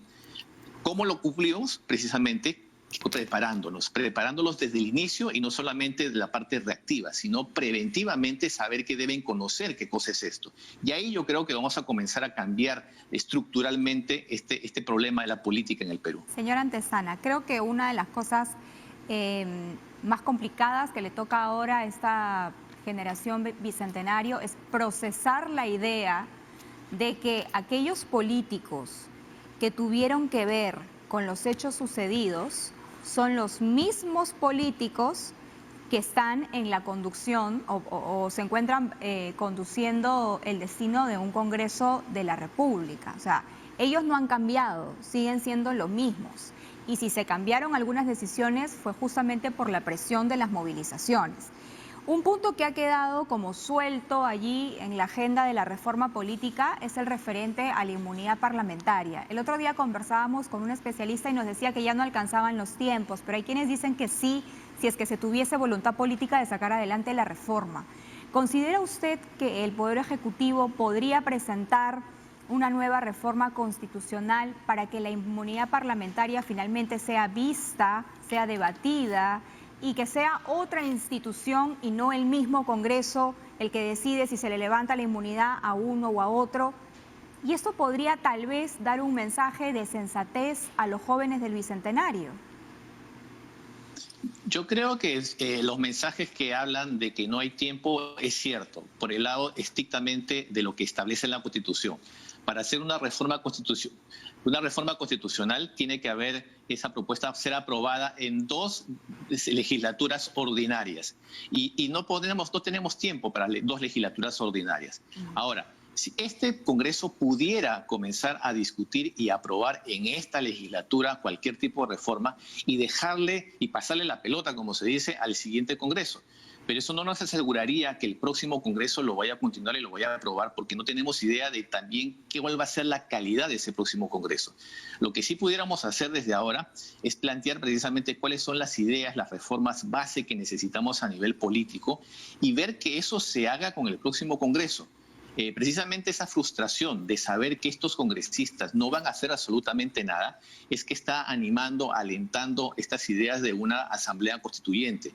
¿Cómo lo cumplimos? Precisamente preparándolos desde el inicio y no solamente de la parte reactiva, sino preventivamente saber que deben conocer qué cosa es esto. Y ahí yo creo que vamos a comenzar a cambiar estructuralmente este problema de la política en el Perú. Señora Antezana, creo que una de las cosas más complicadas que le toca ahora a esta generación Bicentenario es procesar la idea de que aquellos políticos que tuvieron que ver con los hechos sucedidos son los mismos políticos que están en la conducción o se encuentran conduciendo el destino de un Congreso de la República. O sea, ellos no han cambiado, siguen siendo los mismos. Y si se cambiaron algunas decisiones fue justamente por la presión de las movilizaciones. Un punto que ha quedado como suelto allí en la agenda de la reforma política es el referente a la inmunidad parlamentaria. El otro día conversábamos con un especialista y nos decía que ya no alcanzaban los tiempos, pero hay quienes dicen que sí, si es que se tuviese voluntad política de sacar adelante la reforma. ¿Considera usted que el Poder Ejecutivo podría presentar una nueva reforma constitucional para que la inmunidad parlamentaria finalmente sea vista, sea debatida y que sea otra institución y no el mismo Congreso el que decide si se le levanta la inmunidad a uno o a otro. Y esto podría tal vez dar un mensaje de sensatez a los jóvenes del Bicentenario. Yo creo que los mensajes que hablan de que no hay tiempo es cierto, por el lado estrictamente de lo que establece la Constitución. Para hacer una reforma constitucional tiene que haber esa propuesta ser aprobada en 2 legislaturas ordinarias y no tenemos tiempo para 2 legislaturas ordinarias. Ahora, si este Congreso pudiera comenzar a discutir y aprobar en esta legislatura cualquier tipo de reforma y pasarle la pelota, como se dice, al siguiente Congreso. Pero eso no nos aseguraría que el próximo Congreso lo vaya a continuar y lo vaya a aprobar, porque no tenemos idea de también cuál va a ser la calidad de ese próximo Congreso. Lo que sí pudiéramos hacer desde ahora es plantear precisamente cuáles son las ideas, las reformas base que necesitamos a nivel político y ver que eso se haga con el próximo Congreso. Precisamente esa frustración de saber que estos congresistas no van a hacer absolutamente nada es que está animando, alentando estas ideas de una asamblea constituyente.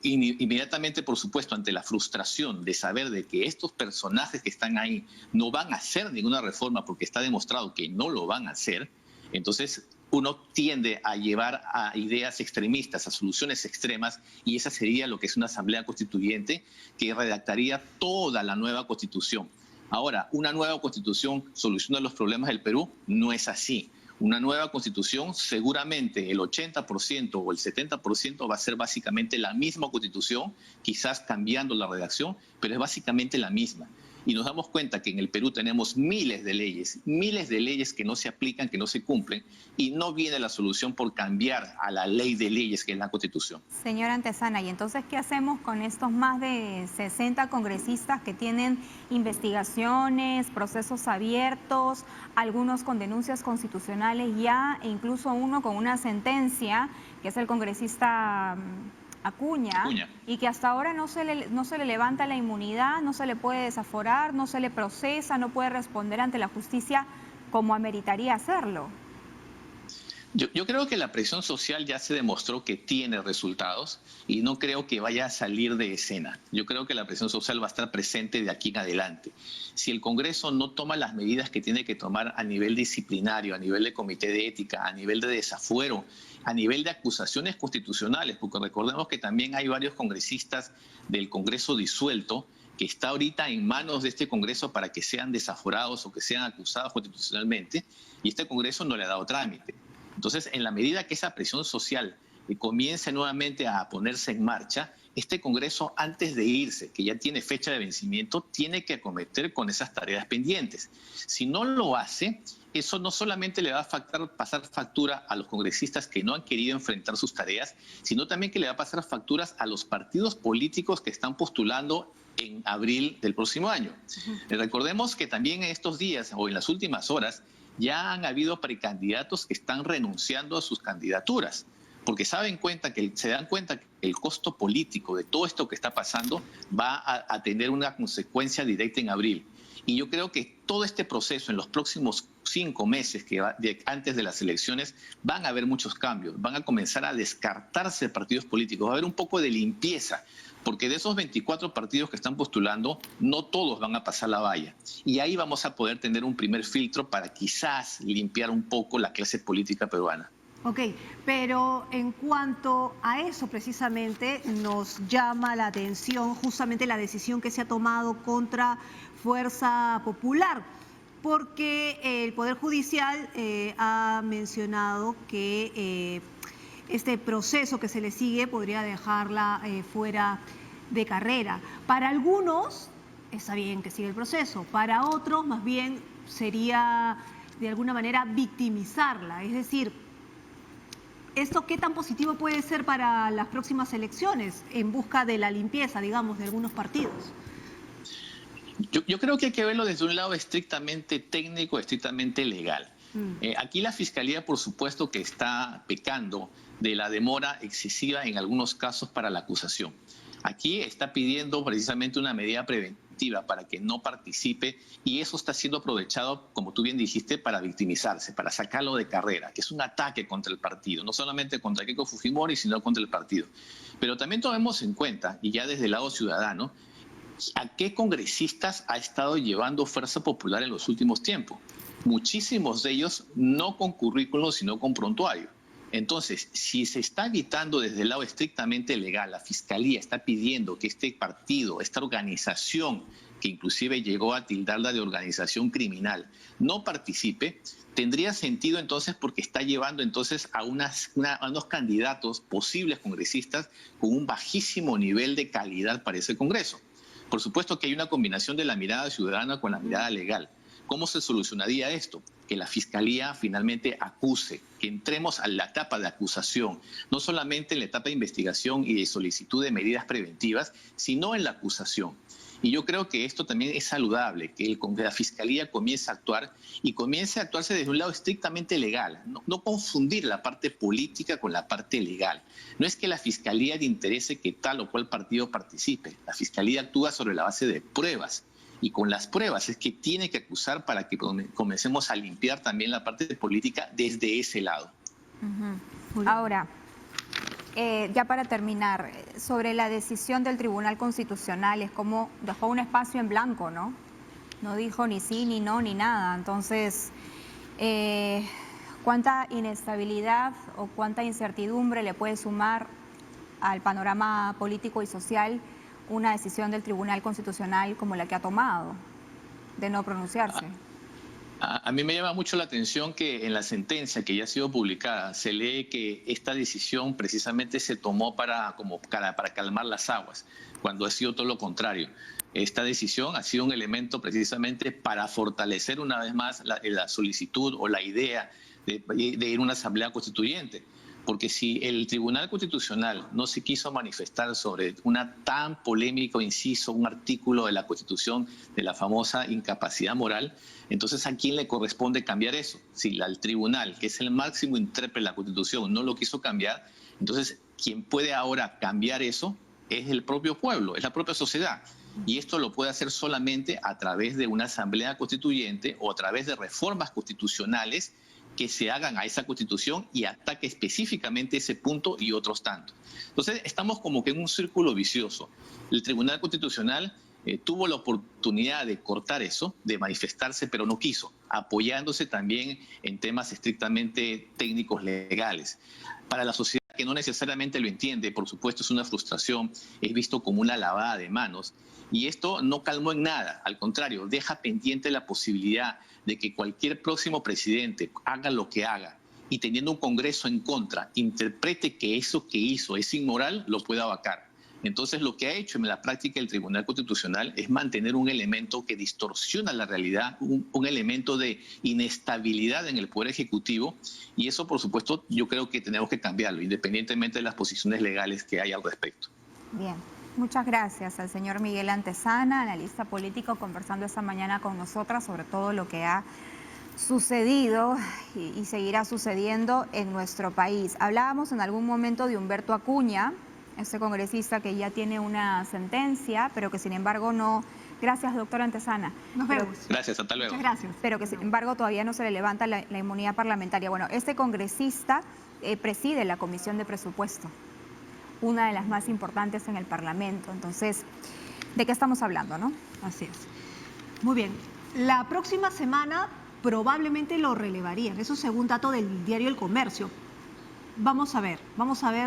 Inmediatamente, por supuesto, ante la frustración de saber de que estos personajes que están ahí no van a hacer ninguna reforma porque está demostrado que no lo van a hacer, entonces uno tiende a llevar a ideas extremistas, a soluciones extremas, y esa sería lo que es una asamblea constituyente que redactaría toda la nueva constitución. Ahora, una nueva constitución soluciona los problemas del Perú, no es así. Una nueva constitución, seguramente el 80% o el 70% va a ser básicamente la misma constitución, quizás cambiando la redacción, pero es básicamente la misma. Y nos damos cuenta que en el Perú tenemos miles de leyes que no se aplican, que no se cumplen, y no viene la solución por cambiar a la ley de leyes que es la Constitución. Señora Antezana, ¿y entonces qué hacemos con estos más de 60 congresistas que tienen investigaciones, procesos abiertos, algunos con denuncias constitucionales ya, e incluso uno con una sentencia, que es el congresista Acuña, y que hasta ahora no se le levanta la inmunidad, no se le puede desaforar, no se le procesa, no puede responder ante la justicia como ameritaría hacerlo? Yo creo que la presión social ya se demostró que tiene resultados y no creo que vaya a salir de escena. Yo creo que la presión social va a estar presente de aquí en adelante. Si el Congreso no toma las medidas que tiene que tomar a nivel disciplinario, a nivel de comité de ética, a nivel de desafuero, a nivel de acusaciones constitucionales, porque recordemos que también hay varios congresistas del Congreso disuelto que está ahorita en manos de este Congreso para que sean desaforados o que sean acusados constitucionalmente, y este Congreso no le ha dado trámite. Entonces, en la medida que esa presión social comience nuevamente a ponerse en marcha, este Congreso, antes de irse, que ya tiene fecha de vencimiento, tiene que acometer con esas tareas pendientes. Si no lo hace, eso no solamente le va a pasar factura a los congresistas que no han querido enfrentar sus tareas, sino también que le va a pasar facturas a los partidos políticos que están postulando en abril del próximo año. Recordemos que también en estos días o en las últimas horas ya han habido precandidatos que están renunciando a sus candidaturas, porque se dan cuenta que el costo político de todo esto que está pasando va a tener una consecuencia directa en abril. Y yo creo que todo este proceso en los próximos 5 meses antes de las elecciones van a haber muchos cambios, van a comenzar a descartarse partidos políticos, va a haber un poco de limpieza, porque de esos 24 partidos que están postulando, no todos van a pasar la valla. Y ahí vamos a poder tener un primer filtro para quizás limpiar un poco la clase política peruana. Ok, pero en cuanto a eso precisamente nos llama la atención justamente la decisión que se ha tomado contra Fuerza Popular, porque el Poder Judicial ha mencionado que este proceso que se le sigue podría dejarla fuera de carrera. Para algunos está bien que siga el proceso, para otros más bien sería de alguna manera victimizarla, es decir, ¿esto qué tan positivo puede ser para las próximas elecciones en busca de la limpieza, digamos, de algunos partidos? Yo creo que hay que verlo desde un lado estrictamente técnico, estrictamente legal. Aquí la Fiscalía, por supuesto, que está pecando de la demora excesiva en algunos casos para la acusación. Aquí está pidiendo precisamente una medida preventiva preventiva para que no participe, y eso está siendo aprovechado, como tú bien dijiste, para victimizarse, para sacarlo de carrera, que es un ataque contra el partido, no solamente contra Keiko Fujimori, sino contra el partido. Pero también tomemos en cuenta, y ya desde el lado ciudadano, ¿a qué congresistas ha estado llevando Fuerza Popular en los últimos tiempos? Muchísimos de ellos no con currículum, sino con prontuario. Entonces, si se está evitando desde el lado estrictamente legal, la Fiscalía está pidiendo que este partido, esta organización, que inclusive llegó a tildarla de organización criminal, no participe, tendría sentido entonces porque está llevando entonces a unos candidatos, posibles congresistas, con un bajísimo nivel de calidad para ese Congreso. Por supuesto que hay una combinación de la mirada ciudadana con la mirada legal. ¿Cómo se solucionaría esto? Que la Fiscalía finalmente acuse, que entremos a la etapa de acusación, no solamente en la etapa de investigación y de solicitud de medidas preventivas, sino en la acusación. Y yo creo que esto también es saludable, que la Fiscalía comience a actuar y comience a actuarse desde un lado estrictamente legal, no confundir la parte política con la parte legal. No es que la Fiscalía le interese que tal o cual partido participe, la Fiscalía actúa sobre la base de pruebas. Y con las pruebas es que tiene que acusar para que comencemos a limpiar también la parte política desde ese lado. Ahora, ya para terminar, sobre la decisión del Tribunal Constitucional, es como dejó un espacio en blanco, ¿no? No dijo ni sí, ni no, ni nada. Entonces, ¿cuánta inestabilidad o cuánta incertidumbre le puede sumar al panorama político y social una decisión del Tribunal Constitucional como la que ha tomado, de no pronunciarse? A mí me llama mucho la atención que en la sentencia que ya ha sido publicada se lee que esta decisión precisamente se tomó para calmar las aguas, cuando ha sido todo lo contrario. Esta decisión ha sido un elemento precisamente para fortalecer una vez más la solicitud o la idea de ir a una asamblea constituyente. Porque si el Tribunal Constitucional no se quiso manifestar sobre una tan polémico inciso, un artículo de la Constitución de la famosa incapacidad moral, entonces ¿a quién le corresponde cambiar eso? Si al Tribunal, que es el máximo intérprete de la Constitución, no lo quiso cambiar, entonces quien puede ahora cambiar eso es el propio pueblo, es la propia sociedad. Y esto lo puede hacer solamente a través de una asamblea constituyente o a través de reformas constitucionales que se hagan a esa Constitución y ataque específicamente ese punto y otros tantos. Entonces, estamos como que en un círculo vicioso. El Tribunal Constitucional tuvo la oportunidad de cortar eso, de manifestarse, pero no quiso, apoyándose también en temas estrictamente técnicos legales. Para la sociedad que no necesariamente lo entiende, por supuesto es una frustración, es visto como una lavada de manos, y esto no calmó en nada, al contrario, deja pendiente la posibilidad de que cualquier próximo presidente haga lo que haga y teniendo un Congreso en contra, interprete que eso que hizo es inmoral, lo pueda vacar. Entonces, lo que ha hecho en la práctica el Tribunal Constitucional es mantener un elemento que distorsiona la realidad, un elemento de inestabilidad en el Poder Ejecutivo, y eso, por supuesto, yo creo que tenemos que cambiarlo, independientemente de las posiciones legales que hay al respecto. Bien, muchas gracias al señor Miguel Antezana, analista político, conversando esta mañana con nosotras sobre todo lo que ha sucedido y seguirá sucediendo en nuestro país. Hablábamos en algún momento de Humberto Acuña, este congresista que ya tiene una sentencia, pero que sin embargo no... Gracias, doctora Antezana. Nos vemos. Gracias, hasta luego. Muchas gracias. Pero que sin embargo todavía no se le levanta la inmunidad parlamentaria. Bueno, este congresista preside la Comisión de Presupuesto, una de las más importantes en el Parlamento. Entonces, ¿de qué estamos hablando, no? Así es. Muy bien. La próxima semana probablemente lo relevarían. Eso según dato del diario El Comercio. Vamos a ver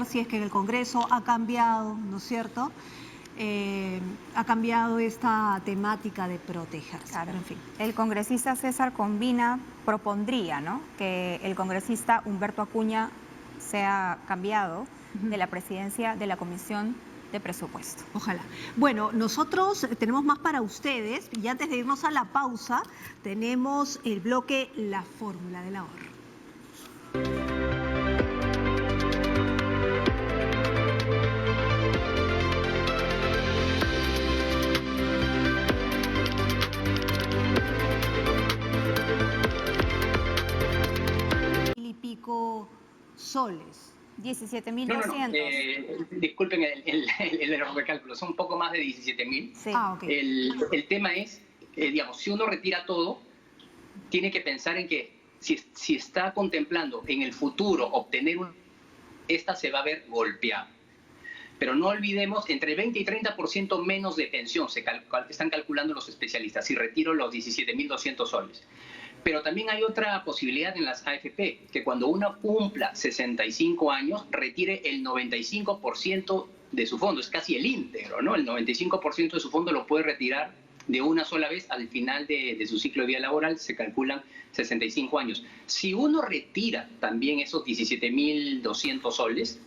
si es que en el Congreso ha cambiado, ¿no es cierto? Ha cambiado esta temática de protegerse. Claro. Pero en fin. El congresista César Combina propondría, ¿no?, que el congresista Humberto Acuña sea cambiado de la presidencia de la Comisión de Presupuesto. Ojalá. Bueno, nosotros tenemos más para ustedes y antes de irnos a la pausa tenemos el bloque La Fórmula del Ahorro. Y pico soles 17.200. Disculpen el error de cálculo, son un poco más de 17.000. Sí. Ok. El tema es, digamos, si uno retira todo, tiene que pensar en que si está contemplando en el futuro obtener esta se va a ver golpeada. Pero no olvidemos, entre 20 y 30% menos de pensión están calculando los especialistas si retiro los 17.200 soles. Pero también hay otra posibilidad en las AFP, que cuando uno cumpla 65 años, retire el 95% de su fondo. Es casi el íntegro, ¿no? El 95% de su fondo lo puede retirar de una sola vez al final de su ciclo de vida laboral, se calculan 65 años. Si uno retira también esos 17.200 soles,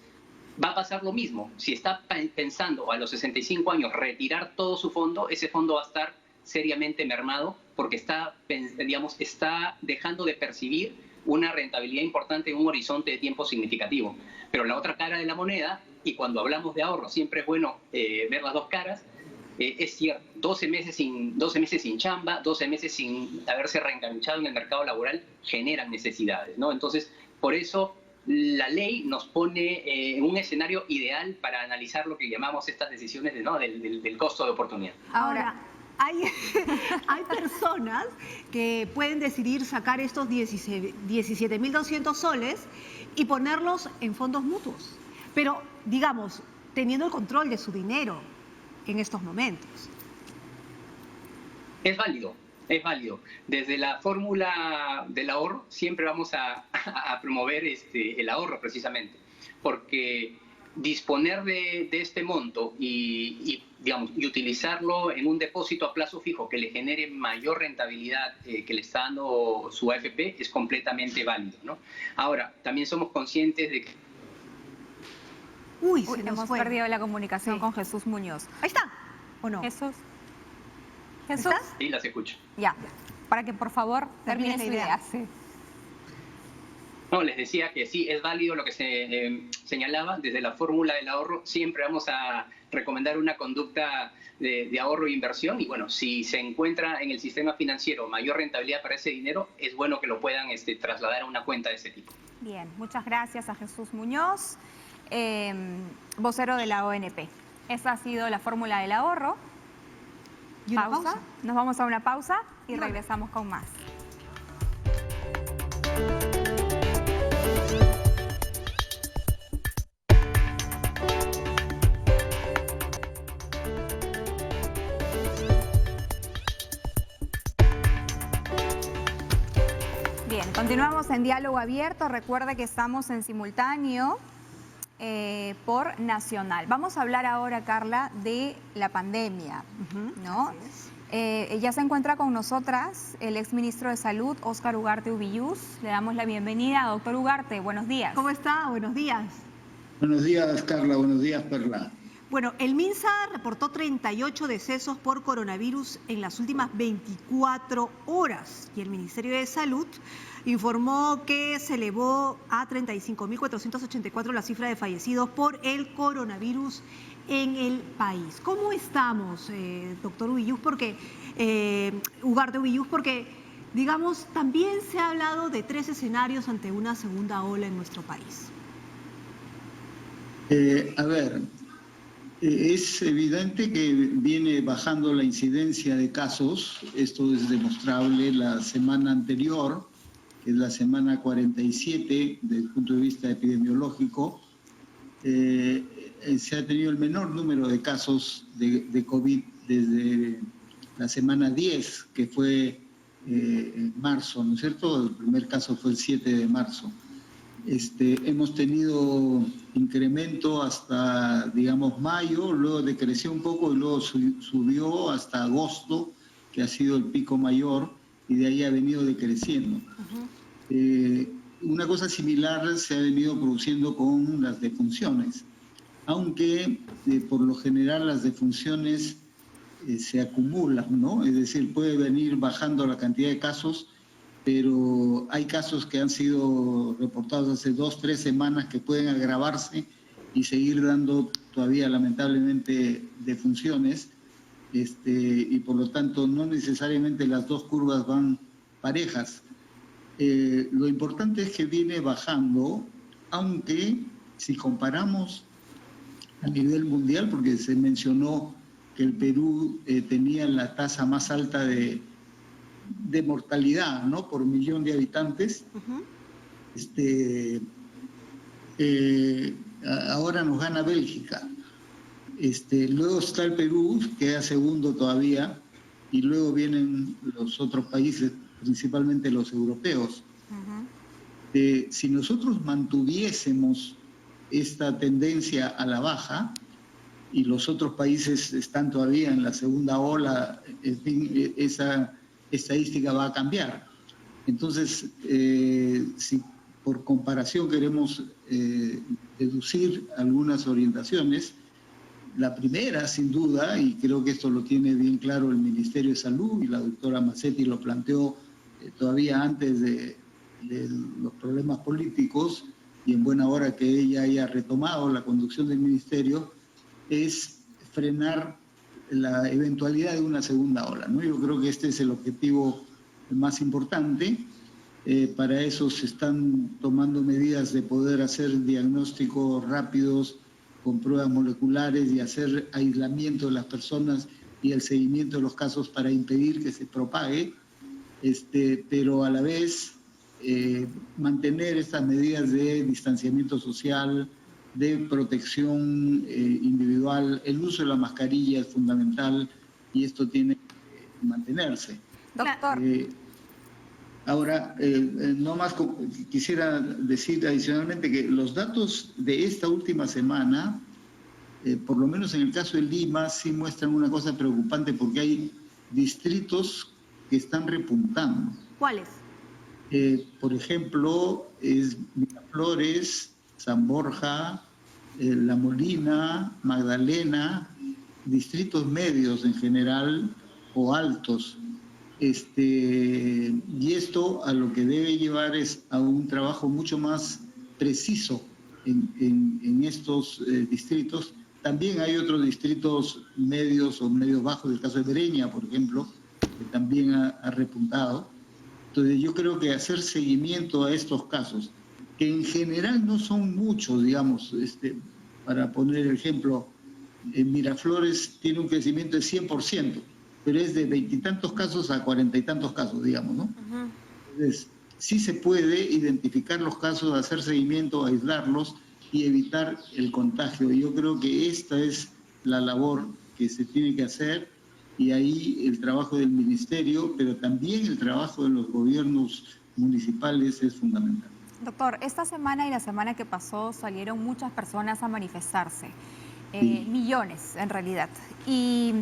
va a pasar lo mismo. Si está pensando a los 65 años retirar todo su fondo, ese fondo va a estar seriamente mermado porque está dejando de percibir una rentabilidad importante en un horizonte de tiempo significativo. Pero la otra cara de la moneda, y cuando hablamos de ahorro siempre es bueno ver las dos caras, es cierto, 12 meses sin chamba, 12 meses sin haberse reenganchado en el mercado laboral generan necesidades, ¿no? Entonces, por eso la ley nos pone en un escenario ideal para analizar lo que llamamos estas decisiones del costo de oportunidad. Ahora, hay personas que pueden decidir sacar estos 17.200 soles y ponerlos en fondos mutuos, pero, digamos, teniendo el control de su dinero en estos momentos. Es válido. Desde la fórmula del ahorro siempre vamos a promover el ahorro precisamente, porque disponer de este monto y utilizarlo en un depósito a plazo fijo que le genere mayor rentabilidad que le está dando su AFP es completamente válido, ¿no? Ahora, también somos conscientes de que hemos perdido la comunicación con Jesús Muñoz. Ahí está, ¿o no? Jesús. ¿Estás? Sí, las escucho. Ya, para que por favor termine su idea. Sí. No, les decía que sí, es válido lo que se señalaba. Desde la fórmula del ahorro siempre vamos a recomendar una conducta de ahorro e inversión. Y bueno, si se encuentra en el sistema financiero mayor rentabilidad para ese dinero, es bueno que lo puedan trasladar a una cuenta de ese tipo. Bien, muchas gracias a Jesús Muñoz, vocero de la ONP. Esa ha sido la fórmula del ahorro. ¿Y una pausa? Nos vamos a una pausa y regresamos con más. Bien, continuamos en Diálogo Abierto. Recuerda que estamos en simultáneo por Nacional. Vamos a hablar ahora, Carla, de la pandemia, ¿no? Ya se encuentra con nosotras el exministro de Salud, Óscar Ugarte Ubillús. Le damos la bienvenida. Doctor Ugarte, buenos días. ¿Cómo está? Buenos días. Buenos días, Carla. Buenos días, Perla. Bueno, el MINSA reportó 38 decesos por coronavirus en las últimas 24 horas y el Ministerio de Salud informó que se elevó a 35.484 la cifra de fallecidos por el coronavirus en el país. ¿Cómo estamos, doctor Ubillús? Ugarte Ubillús, porque, digamos, también se ha hablado de 3 escenarios ante una segunda ola en nuestro país. Es evidente que viene bajando la incidencia de casos. Esto es demostrable. La semana anterior, que es la semana 47 desde el punto de vista epidemiológico, se ha tenido el menor número de casos de COVID desde la semana 10, que fue en marzo, ¿no es cierto? El primer caso fue el 7 de marzo. Hemos tenido incremento hasta, digamos, mayo, luego decreció un poco y luego subió hasta agosto, que ha sido el pico mayor, y de ahí ha venido decreciendo. Una cosa similar se ha venido produciendo con las defunciones, aunque por lo general las defunciones se acumulan, ¿no? Es decir, puede venir bajando la cantidad de casos, pero hay casos que han sido reportados hace 2 o 3 semanas que pueden agravarse y seguir dando todavía lamentablemente defunciones, y por lo tanto no necesariamente las dos curvas van parejas. Lo importante es que viene bajando, aunque Si comparamos a nivel mundial, porque se mencionó que el Perú tenía la tasa más alta de mortalidad, ¿no?, por millón de habitantes. Ahora nos gana Bélgica. Luego está el Perú, que queda segundo todavía, y luego vienen los otros países, principalmente los europeos. Si nosotros mantuviésemos esta tendencia a la baja, y los otros países están todavía en la segunda ola, en fin, esa estadística va a cambiar. Entonces, si por comparación queremos deducir algunas orientaciones, la primera, sin duda, y creo que esto lo tiene bien claro el Ministerio de Salud, y la doctora Mazzetti lo planteó todavía antes de los problemas políticos, y en buena hora que ella haya retomado la conducción del Ministerio, es frenar la eventualidad de una segunda ola, ¿no? Yo creo que este es el objetivo más importante. Para eso se están tomando medidas de poder hacer diagnósticos rápidos con pruebas moleculares y hacer aislamiento de las personas y el seguimiento de los casos para impedir que se propague, pero a la vez mantener estas medidas de distanciamiento social, de protección individual. El uso de la mascarilla es fundamental y esto tiene que mantenerse. Doctor. Ahora, no más quisiera decir adicionalmente que los datos de esta última semana, por lo menos en el caso de Lima, sí muestran una cosa preocupante, porque hay distritos que están repuntando. ¿Cuáles? Por ejemplo, es Miraflores, San Borja, La Molina, Magdalena, distritos medios en general o altos. Y esto a lo que debe llevar es a un trabajo mucho más preciso en estos distritos. También hay otros distritos medios o medios bajos, el caso de Breña, por ejemplo, que también ha repuntado. Entonces yo creo que hacer seguimiento a estos casos, que en general no son muchos, digamos, para poner el ejemplo, Miraflores tiene un crecimiento de 100%, pero es de 20 y tantos casos a 40 y tantos casos, digamos, ¿no? Entonces, sí se puede identificar los casos, hacer seguimiento, aislarlos y evitar el contagio. Yo creo que esta es la labor que se tiene que hacer, y ahí el trabajo del Ministerio, pero también el trabajo de los gobiernos municipales es fundamental. Doctor, esta semana y la semana que pasó salieron muchas personas a manifestarse, millones en realidad, y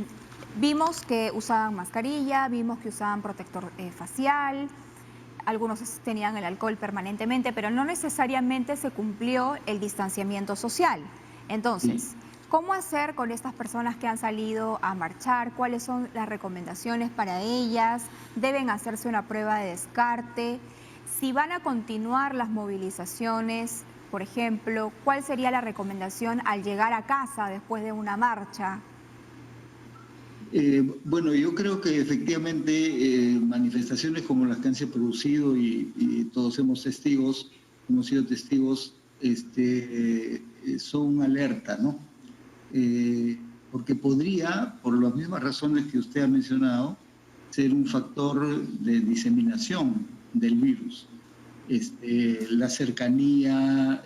vimos que usaban mascarilla, vimos que usaban protector facial, algunos tenían el alcohol permanentemente, pero no necesariamente se cumplió el distanciamiento social. Entonces, ¿cómo hacer con estas personas que han salido a marchar? ¿Cuáles son las recomendaciones para ellas? ¿Deben hacerse una prueba de descarte? Si van a continuar las movilizaciones, por ejemplo, ¿cuál sería la recomendación al llegar a casa después de una marcha? Bueno, yo creo que efectivamente manifestaciones como las que han se producido y todos hemos sido testigos, son alerta, ¿no? Porque podría, por las mismas razones que usted ha mencionado, ser un factor de diseminación del virus. La cercanía,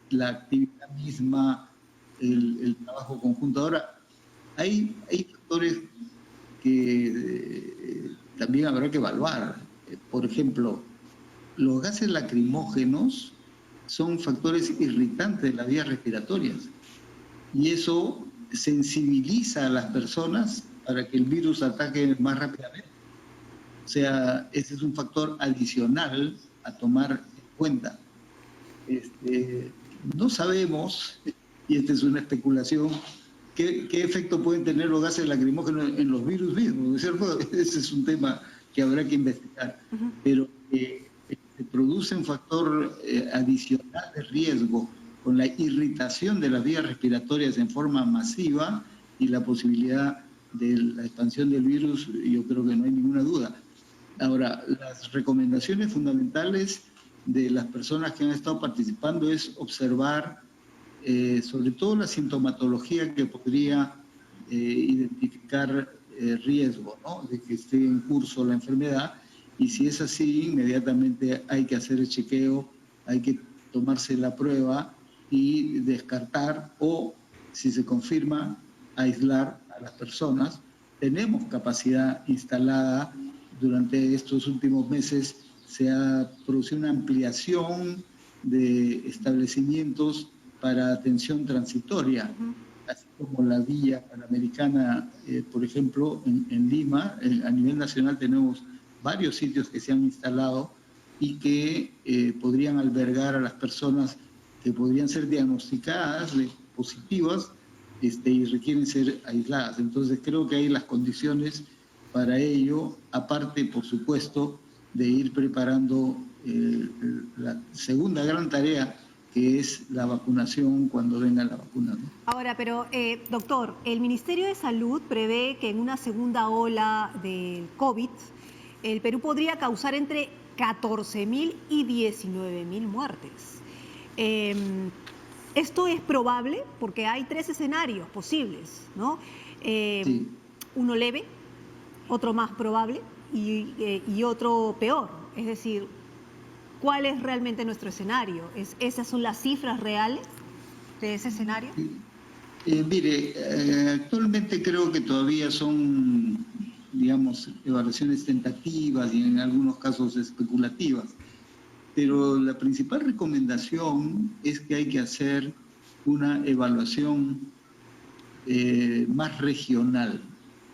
la actividad misma, el trabajo conjunto. Ahora, hay factores que también habrá que evaluar. Por ejemplo, los gases lacrimógenos son factores irritantes de las vías respiratorias, y eso sensibiliza a las personas para que el virus ataque más rápidamente. O sea, ese es un factor adicional a tomar en cuenta. No sabemos, y esta es una especulación, qué efecto pueden tener los gases lacrimógenos en los virus mismos, ¿no es cierto? Ese es un tema que habrá que investigar. Pero se produce un factor adicional de riesgo con la irritación de las vías respiratorias en forma masiva y la posibilidad de la expansión del virus, yo creo que no hay ninguna duda. Ahora, las recomendaciones fundamentales de las personas que han estado participando es observar sobre todo la sintomatología que podría identificar riesgo, ¿no?, de que esté en curso la enfermedad, y si es así, inmediatamente hay que hacer el chequeo, hay que tomarse la prueba y descartar, o si se confirma, aislar a las personas. Tenemos capacidad instalada. Durante estos últimos meses se ha producido una ampliación de establecimientos para atención transitoria, así como la Villa Panamericana, por ejemplo, en Lima. A nivel nacional tenemos varios sitios que se han instalado y que podrían albergar a las personas que podrían ser diagnosticadas de positivas y requieren ser aisladas. Entonces creo que hay las condiciones para ello, aparte, por supuesto, de ir preparando la segunda gran tarea, que es la vacunación cuando venga la vacuna, ¿no? Ahora, pero doctor, el Ministerio de Salud prevé que en una segunda ola del COVID, el Perú podría causar entre 14.000 y 19.000 muertes. Esto es probable porque hay 3 escenarios posibles, ¿no? Sí. Uno leve, otro más probable y otro peor. Es decir, ¿cuál es realmente nuestro escenario? ¿Esas son las cifras reales de ese escenario? Mire, actualmente creo que todavía son, digamos, evaluaciones tentativas y en algunos casos especulativas, pero la principal recomendación es que hay que hacer una evaluación más regional.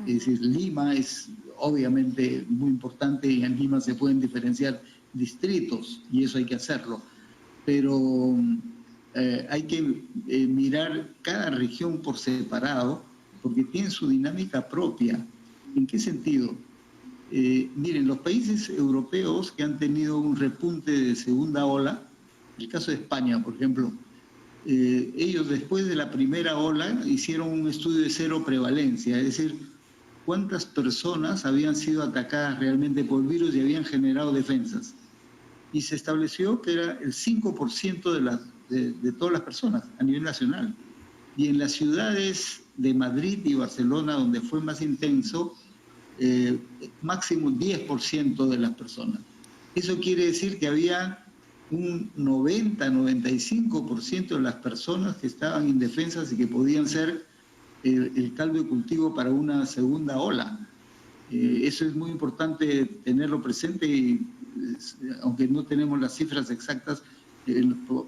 Es decir, Lima es obviamente muy importante y en Lima se pueden diferenciar distritos y eso hay que hacerlo, pero hay que mirar cada región por separado porque tiene su dinámica propia. ¿En qué sentido? Miren, los países europeos que han tenido un repunte de segunda ola, el caso de España, por ejemplo, ellos después de la primera ola hicieron un estudio de cero prevalencia, es decir, cuántas personas habían sido atacadas realmente por el virus y habían generado defensas. Y se estableció que era el 5% de todas las personas a nivel nacional. Y en las ciudades de Madrid y Barcelona, donde fue más intenso, máximo 10% de las personas. Eso quiere decir que había un 90-95% de las personas que estaban indefensas y que podían ser el caldo de cultivo para una segunda ola. Eso es muy importante tenerlo presente y aunque no tenemos las cifras exactas,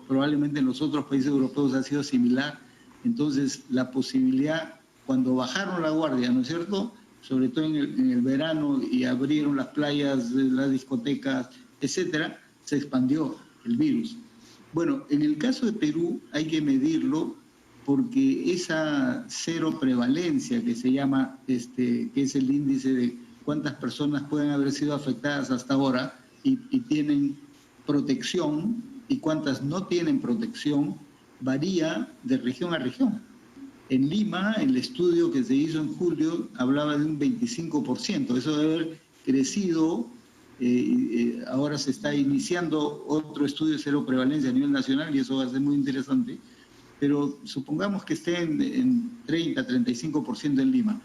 probablemente en los otros países europeos ha sido similar. Entonces, la posibilidad, cuando bajaron la guardia, ¿no es cierto?, sobre todo en el verano y abrieron las playas, las discotecas, etcétera, se expandió el virus. Bueno, en el caso de Perú hay que medirlo porque esa cero prevalencia que se llama, que es el índice de cuántas personas pueden haber sido afectadas hasta ahora y tienen protección y cuántas no tienen protección, varía de región a región. En Lima, el estudio que se hizo en julio hablaba de un 25%. Eso debe haber crecido. Ahora se está iniciando otro estudio de cero prevalencia a nivel nacional y eso va a ser muy interesante. Pero supongamos que esté en 30-35% en Lima.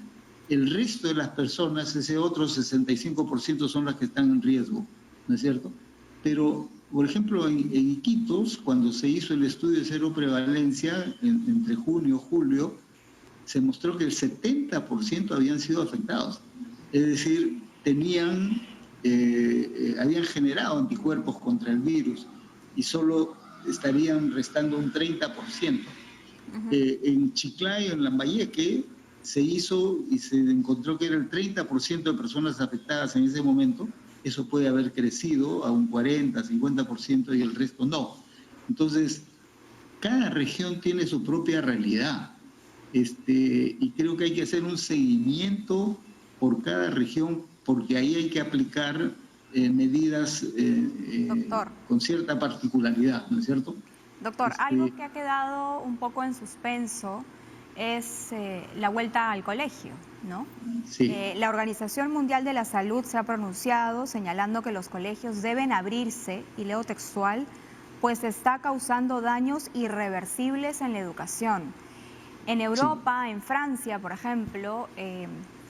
El resto de las personas, ese otro 65% son las que están en riesgo, ¿no es cierto? Pero, por ejemplo, en Iquitos, cuando se hizo el estudio de cero prevalencia, entre junio y julio, se mostró que el 70% habían sido afectados. Es decir, habían generado anticuerpos contra el virus y solo estarían restando un 30%. En Chiclayo, en Lambayeque, se hizo y se encontró que era el 30% de personas afectadas en ese momento. Eso puede haber crecido a un 40, 50% y el resto no. Entonces, cada región tiene su propia realidad. Y creo que hay que hacer un seguimiento por cada región porque ahí hay que aplicar medidas con cierta particularidad, ¿no es cierto? Doctor, algo que ha quedado un poco en suspenso es la vuelta al colegio, ¿no? Sí. La Organización Mundial de la Salud se ha pronunciado señalando que los colegios deben abrirse, y leo textual, pues está causando daños irreversibles en la educación. En Europa, en Francia, por ejemplo,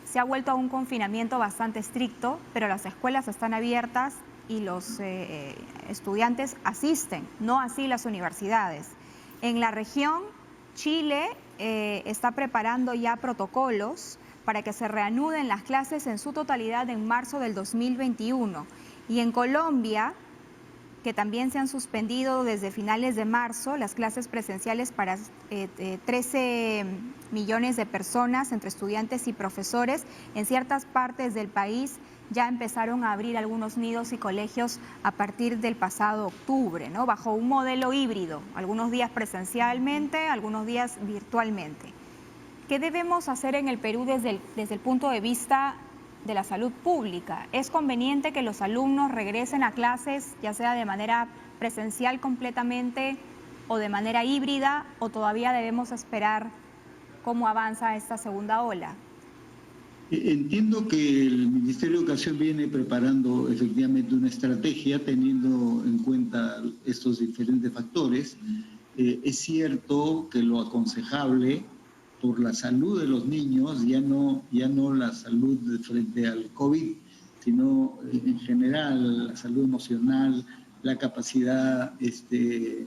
se ha vuelto a un confinamiento bastante estricto, pero las escuelas están abiertas y los estudiantes asisten, no así las universidades. En la región, Chile está preparando ya protocolos para que se reanuden las clases en su totalidad en marzo del 2021. Y en Colombia, que también se han suspendido desde finales de marzo las clases presenciales para 13 millones de personas, entre estudiantes y profesores. En ciertas partes del país ya empezaron a abrir algunos nidos y colegios a partir del pasado octubre, ¿no? Bajo un modelo híbrido, algunos días presencialmente, algunos días virtualmente. ¿Qué debemos hacer en el Perú desde el punto de vista de la salud pública? ¿Es conveniente que los alumnos regresen a clases, ya sea de manera presencial completamente o de manera híbrida, o todavía debemos esperar cómo avanza esta segunda ola? Entiendo que el Ministerio de Educación viene preparando efectivamente una estrategia teniendo en cuenta estos diferentes factores. Es cierto que lo aconsejable por la salud de los niños, ya no la salud frente al COVID, sino en general la salud emocional, la capacidad de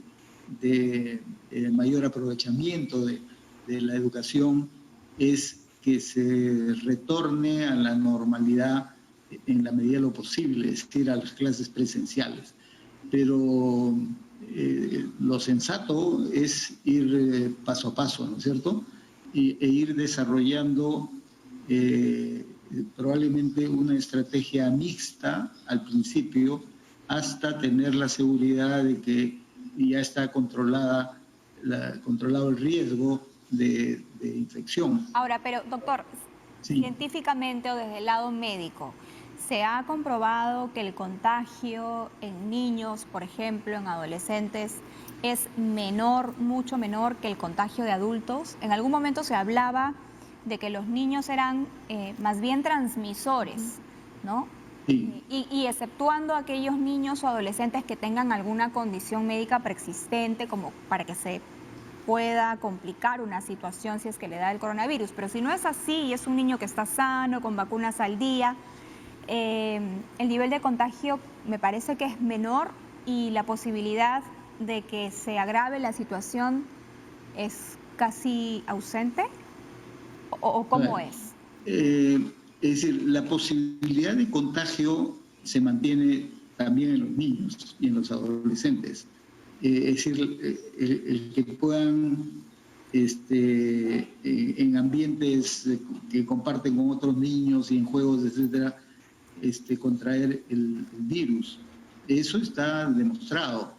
mayor aprovechamiento de la educación, es que se retorne a la normalidad en la medida de lo posible, es decir, a las clases presenciales. Pero lo sensato es ir paso a paso, ¿no es cierto?, e ir desarrollando probablemente una estrategia mixta al principio, hasta tener la seguridad de que ya está controlado el riesgo de infección. Ahora, pero doctor, sí, científicamente o desde el lado médico, ¿se ha comprobado que el contagio en niños, por ejemplo, en adolescentes, es menor, mucho menor que el contagio de adultos? En algún momento se hablaba de que los niños eran más bien transmisores, ¿no? Sí. Y exceptuando aquellos niños o adolescentes que tengan alguna condición médica preexistente, como para que se pueda complicar una situación si es que le da el coronavirus. Pero si no es así y es un niño que está sano, con vacunas al día, el nivel de contagio me parece que es menor y la posibilidad de que se agrave la situación es casi ausente, ¿o cómo es? Es decir, la posibilidad de contagio se mantiene también en los niños y en los adolescentes. Es decir, el que puedan en ambientes que comparten con otros niños y en juegos, etcétera, contraer el virus. Eso está demostrado.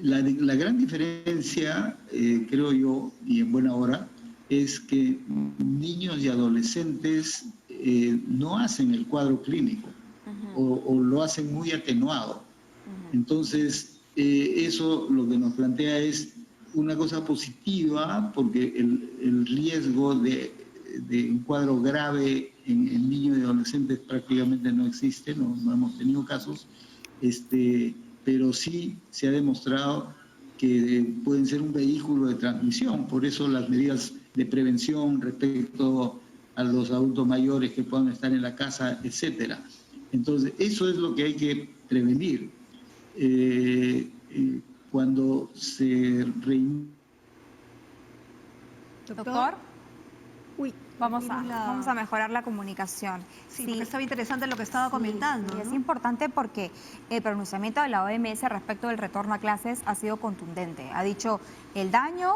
La gran diferencia, creo yo, y en buena hora, es que niños y adolescentes no hacen el cuadro clínico o lo hacen muy atenuado. Entonces, eso lo que nos plantea es una cosa positiva, porque el riesgo de un cuadro grave en niños y adolescentes prácticamente no existe, no hemos tenido casos, pero sí se ha demostrado que pueden ser un vehículo de transmisión. Por eso las medidas de prevención respecto a los adultos mayores que puedan estar en la casa, etcétera. Entonces, eso es lo que hay que prevenir. Cuando se Doctor, Uy, vamos a mejorar la comunicación. Sí, porque estaba interesante lo que estaba comentando. Sí, es ¿no? importante porque el pronunciamiento de la OMS respecto del retorno a clases ha sido contundente. Ha dicho, el daño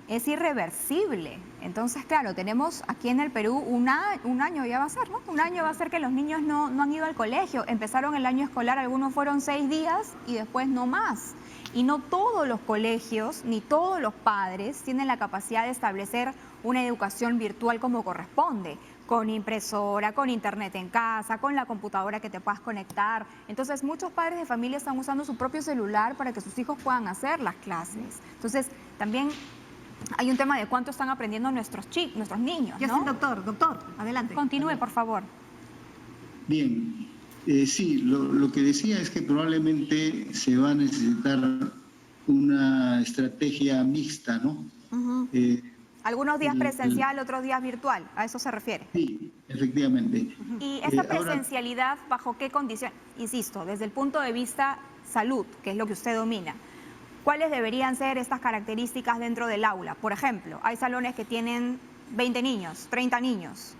es irreversible. Entonces, claro, tenemos aquí en el Perú un año ya va a ser, ¿no? Un año va a ser que los niños no han ido al colegio. Empezaron el año escolar, algunos fueron 6 días y después no más. Y no todos los colegios ni todos los padres tienen la capacidad de establecer una educación virtual como corresponde, con impresora, con internet en casa, con la computadora que te puedas conectar. Entonces, muchos padres de familia están usando su propio celular para que sus hijos puedan hacer las clases. Entonces, también hay un tema de cuánto están aprendiendo nuestros niños, Ya ¿no? sí, doctor, adelante. Continúe, por favor. Bien, Sí, lo que decía es que probablemente se va a necesitar una estrategia mixta, ¿no? Algunos días presencial, otros días virtual, ¿a eso se refiere? Sí, efectivamente. ¿Y esta Ahora, presencialidad bajo qué condición? Insisto, desde el punto de vista salud, que es lo que usted domina, ¿cuáles deberían ser estas características dentro del aula? Por ejemplo, hay salones que tienen 20 niños, 30 niños,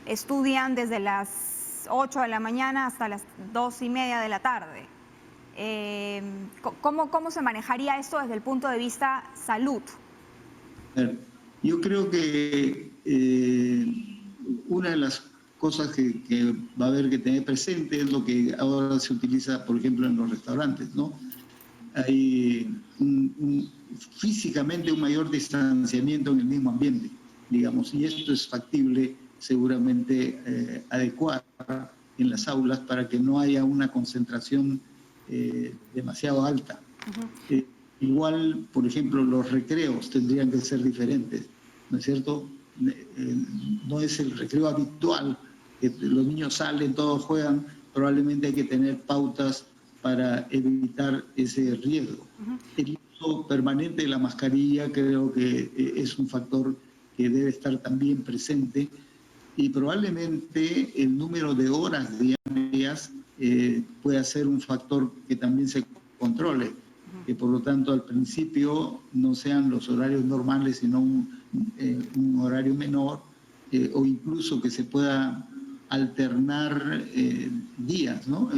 estudian desde las 8 de la mañana hasta las 2:30 de la tarde. ¿Cómo se manejaría esto desde el punto de vista salud? yo creo que una de las cosas que va a haber que tener presente es lo que ahora se utiliza, por ejemplo, en los restaurantes, ¿no? Hay físicamente un mayor distanciamiento en el mismo ambiente, digamos, y esto es factible seguramente adecuar en las aulas para que no haya una concentración demasiado alta. Igual, por ejemplo, los recreos tendrían que ser diferentes, ¿no es cierto? No es el recreo habitual, que los niños salen, todos juegan, probablemente hay que tener pautas para evitar ese riesgo. El uso permanente de la mascarilla creo que es un factor que debe estar también presente, y probablemente el número de horas diarias pueda ser un factor que también se controle, que por lo tanto al principio no sean los horarios normales, sino un horario menor, o incluso que se pueda alternar días, ¿no?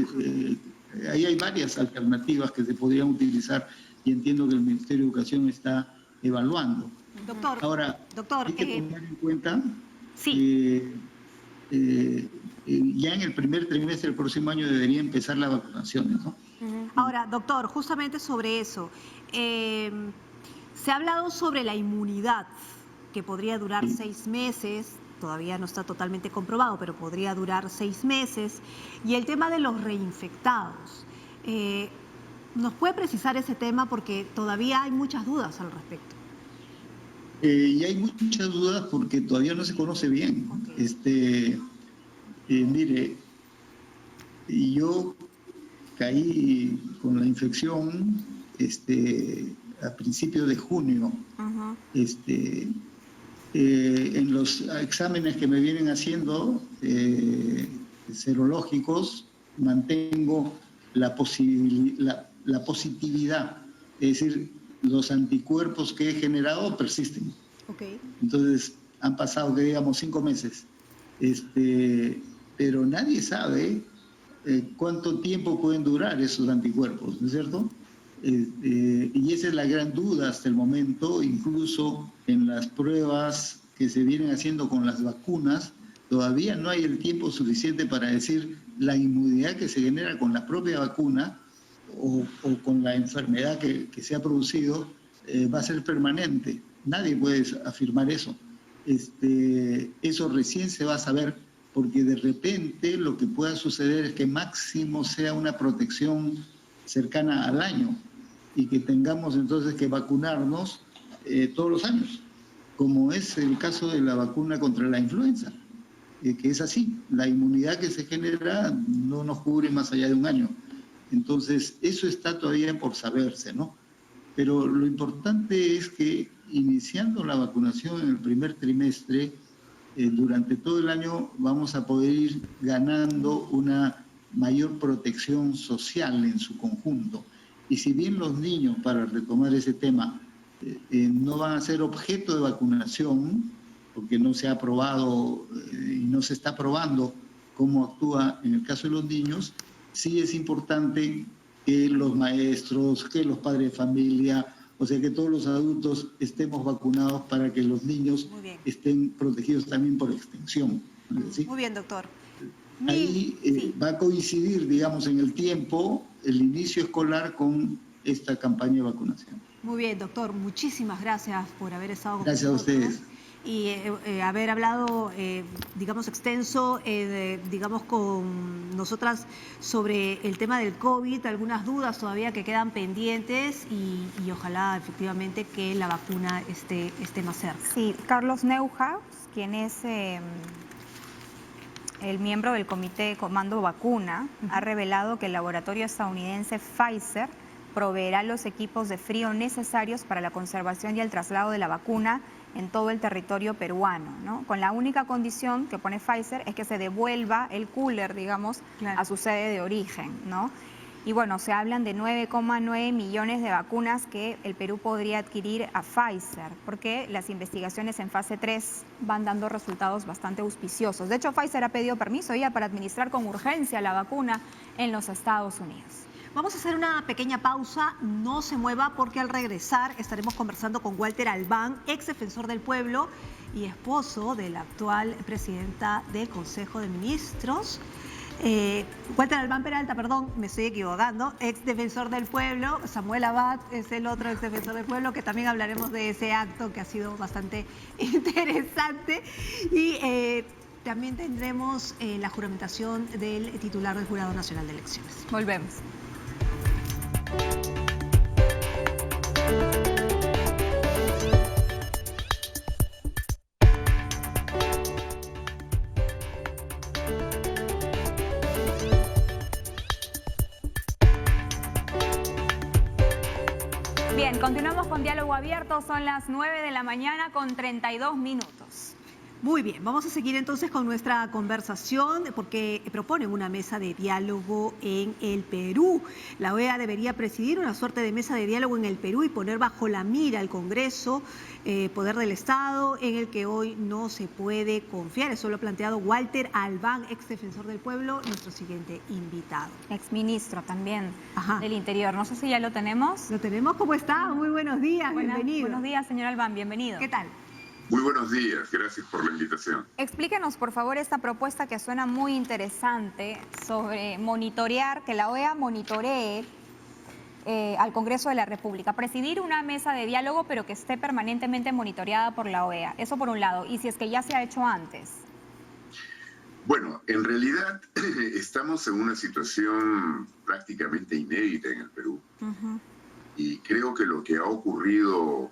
Ahí hay varias alternativas que se podrían utilizar y entiendo que el Ministerio de Educación está evaluando. Doctor, ahora, hay que tener en cuenta sí. que ya en el primer trimestre del próximo año debería empezar las vacunaciones, ¿no? Ahora, doctor, justamente sobre eso, se ha hablado sobre la inmunidad, que podría durar 6 meses, todavía no está totalmente comprobado, pero podría durar 6 meses, y el tema de los reinfectados. ¿Nos puede precisar ese tema? Porque todavía hay muchas dudas al respecto. Y hay muchas dudas porque todavía no se conoce bien. Mire, yo caí con la infección a principios de junio. En los exámenes que me vienen haciendo serológicos, mantengo la positividad, es decir, los anticuerpos que he generado persisten. Entonces, han pasado, que digamos, 5 meses. Pero nadie sabe cuánto tiempo pueden durar esos anticuerpos, ¿no es cierto? Y esa es la gran duda hasta el momento. Incluso en las pruebas que se vienen haciendo con las vacunas, todavía no hay el tiempo suficiente para decir la inmunidad que se genera con la propia vacuna o con la enfermedad que se ha producido va a ser permanente. Nadie puede afirmar eso. Eso recién se va a saber, porque de repente lo que pueda suceder es que máximo sea una protección cercana al año y que tengamos entonces que vacunarnos todos los años, como es el caso de la vacuna contra la influenza, que es así, la inmunidad que se genera no nos cubre más allá de un año. Entonces, eso está todavía por saberse, ¿no? Pero lo importante es que iniciando la vacunación en el primer trimestre, durante todo el año vamos a poder ir ganando una mayor protección social en su conjunto. Y si bien los niños, para retomar ese tema, no van a ser objeto de vacunación, porque no se ha probado y no se está probando cómo actúa en el caso de los niños, sí es importante que los maestros, que los padres de familia, o sea, que todos los adultos estemos vacunados para que los niños estén protegidos también por extensión. ¿Sí? Muy bien, doctor. Ahí va a coincidir, digamos, en el tiempo el inicio escolar con esta campaña de vacunación. Muy bien, doctor. Muchísimas gracias por haber estado con nosotros. Gracias a ustedes. Y haber hablado, digamos, extenso, digamos, con nosotras sobre el tema del COVID, algunas dudas todavía que quedan pendientes y ojalá efectivamente que la vacuna esté más cerca. Sí, Carlos Neuhaus, quien es el miembro del Comité de Comando Vacuna, ha revelado que el laboratorio estadounidense Pfizer proveerá los equipos de frío necesarios para la conservación y el traslado de la vacuna en todo el territorio peruano, ¿no? Con la única condición que pone Pfizer es que se devuelva el cooler, digamos, a su sede de origen, ¿no? Y bueno, se hablan de 9,9 millones de vacunas que el Perú podría adquirir a Pfizer, porque las investigaciones en fase 3 van dando resultados bastante auspiciosos. De hecho, Pfizer ha pedido permiso ya para administrar con urgencia la vacuna en los Estados Unidos. Vamos a hacer una pequeña pausa, no se mueva porque al regresar estaremos conversando con Walter Albán, ex defensor del pueblo y esposo de la actual presidenta del Consejo de Ministros. Walter Albán Peralta, perdón, me estoy equivocando, ex defensor del pueblo. Samuel Abad es el otro ex defensor del pueblo, que también hablaremos de ese acto que ha sido bastante interesante. Y también tendremos la juramentación del titular del Jurado Nacional de Elecciones. Volvemos. Bien, continuamos con Diálogo Abierto, son las 9 de la mañana con 32 minutos. Muy bien, vamos a seguir entonces con nuestra conversación porque proponen una mesa de diálogo en el Perú. La OEA debería presidir una suerte de mesa de diálogo en el Perú y poner bajo la mira al Congreso, poder del Estado, en el que hoy no se puede confiar. Eso lo ha planteado Walter Albán, ex defensor del pueblo, nuestro siguiente invitado. Ex ministro también del Interior. No sé si ya lo tenemos. Lo tenemos, ¿cómo está? Muy buenos días, bienvenido. Buenos días, señor Albán, bienvenido. ¿Qué tal? Muy buenos días, gracias por la invitación. Explíquenos, por favor, esta propuesta que suena muy interesante sobre monitorear, que la OEA monitoree al Congreso de la República, presidir una mesa de diálogo, pero que esté permanentemente monitoreada por la OEA. Eso por un lado, y si es que ya se ha hecho antes. Bueno, en realidad estamos en una situación prácticamente inédita en el Perú. Y creo que lo que ha ocurrido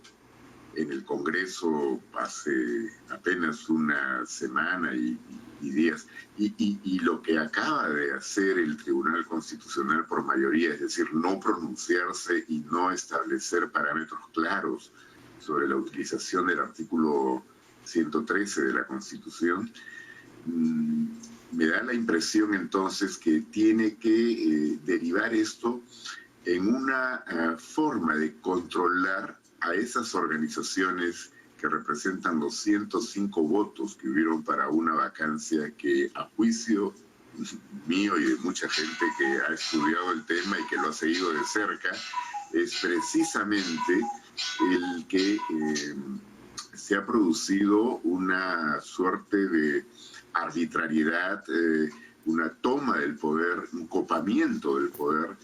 en el Congreso hace apenas una semana y días, y lo que acaba de hacer el Tribunal Constitucional por mayoría, es decir, no pronunciarse y no establecer parámetros claros sobre la utilización del artículo 113 de la Constitución, me da la impresión entonces que tiene que derivar esto en una forma de controlar a esas organizaciones que representan los 105 votos que hubieron para una vacancia que, a juicio mío y de mucha gente que ha estudiado el tema y que lo ha seguido de cerca, es precisamente el que se ha producido una suerte de arbitrariedad, una toma del poder, un copamiento del poder,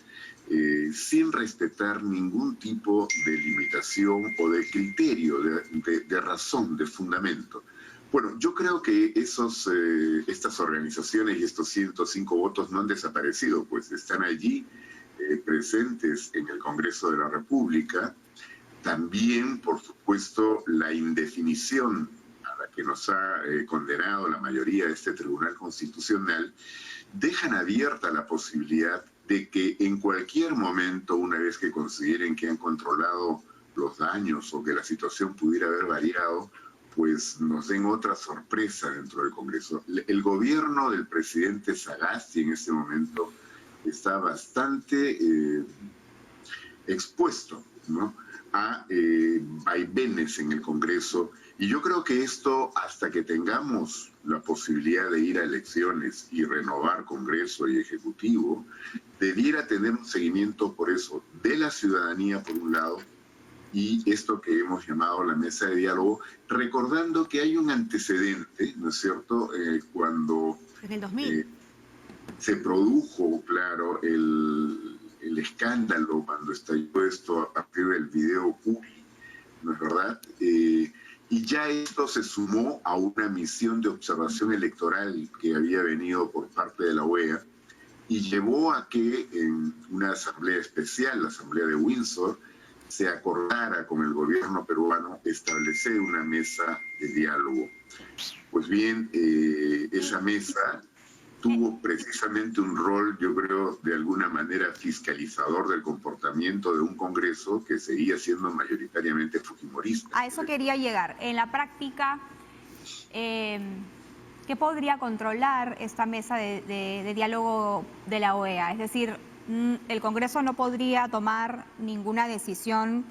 sin respetar ningún tipo de limitación o de criterio, de razón, de fundamento. Bueno, yo creo que estas organizaciones y estos 105 votos no han desaparecido, pues están allí presentes en el Congreso de la República. También, por supuesto, la indefinición a la que nos ha condenado la mayoría de este Tribunal Constitucional dejan abierta la posibilidad de que en cualquier momento, una vez que consideren que han controlado los daños o que la situación pudiera haber variado, pues nos den otra sorpresa dentro del Congreso. El gobierno del presidente Sagasti en este momento está bastante expuesto, ¿no?, a vaivenes en el Congreso, y yo creo que esto, hasta que tengamos la posibilidad de ir a elecciones y renovar Congreso y Ejecutivo, debiera tener un seguimiento por eso de la ciudadanía por un lado, y esto que hemos llamado la mesa de diálogo, recordando que hay un antecedente, ¿no es cierto?, cuando en el 2000 se produjo, claro, el escándalo cuando estalló esto a partir del video Curi, ¿no es verdad? Y ya esto se sumó a una misión de observación electoral que había venido por parte de la OEA y llevó a que en una asamblea especial, la asamblea de Windsor, se acordara con el gobierno peruano establecer una mesa de diálogo. Pues bien, esa mesa tuvo precisamente un rol, yo creo, de alguna manera fiscalizador del comportamiento de un Congreso que seguía siendo mayoritariamente fujimorista. A eso quería llegar. En la práctica, ¿qué podría controlar esta mesa de diálogo de la OEA? Es decir, el Congreso no podría tomar ninguna decisión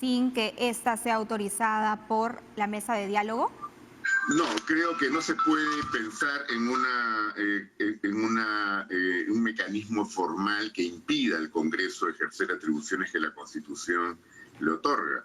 sin que ésta sea autorizada por la mesa de diálogo. No, creo que no se puede pensar en un mecanismo formal que impida al Congreso ejercer atribuciones que la Constitución le otorga.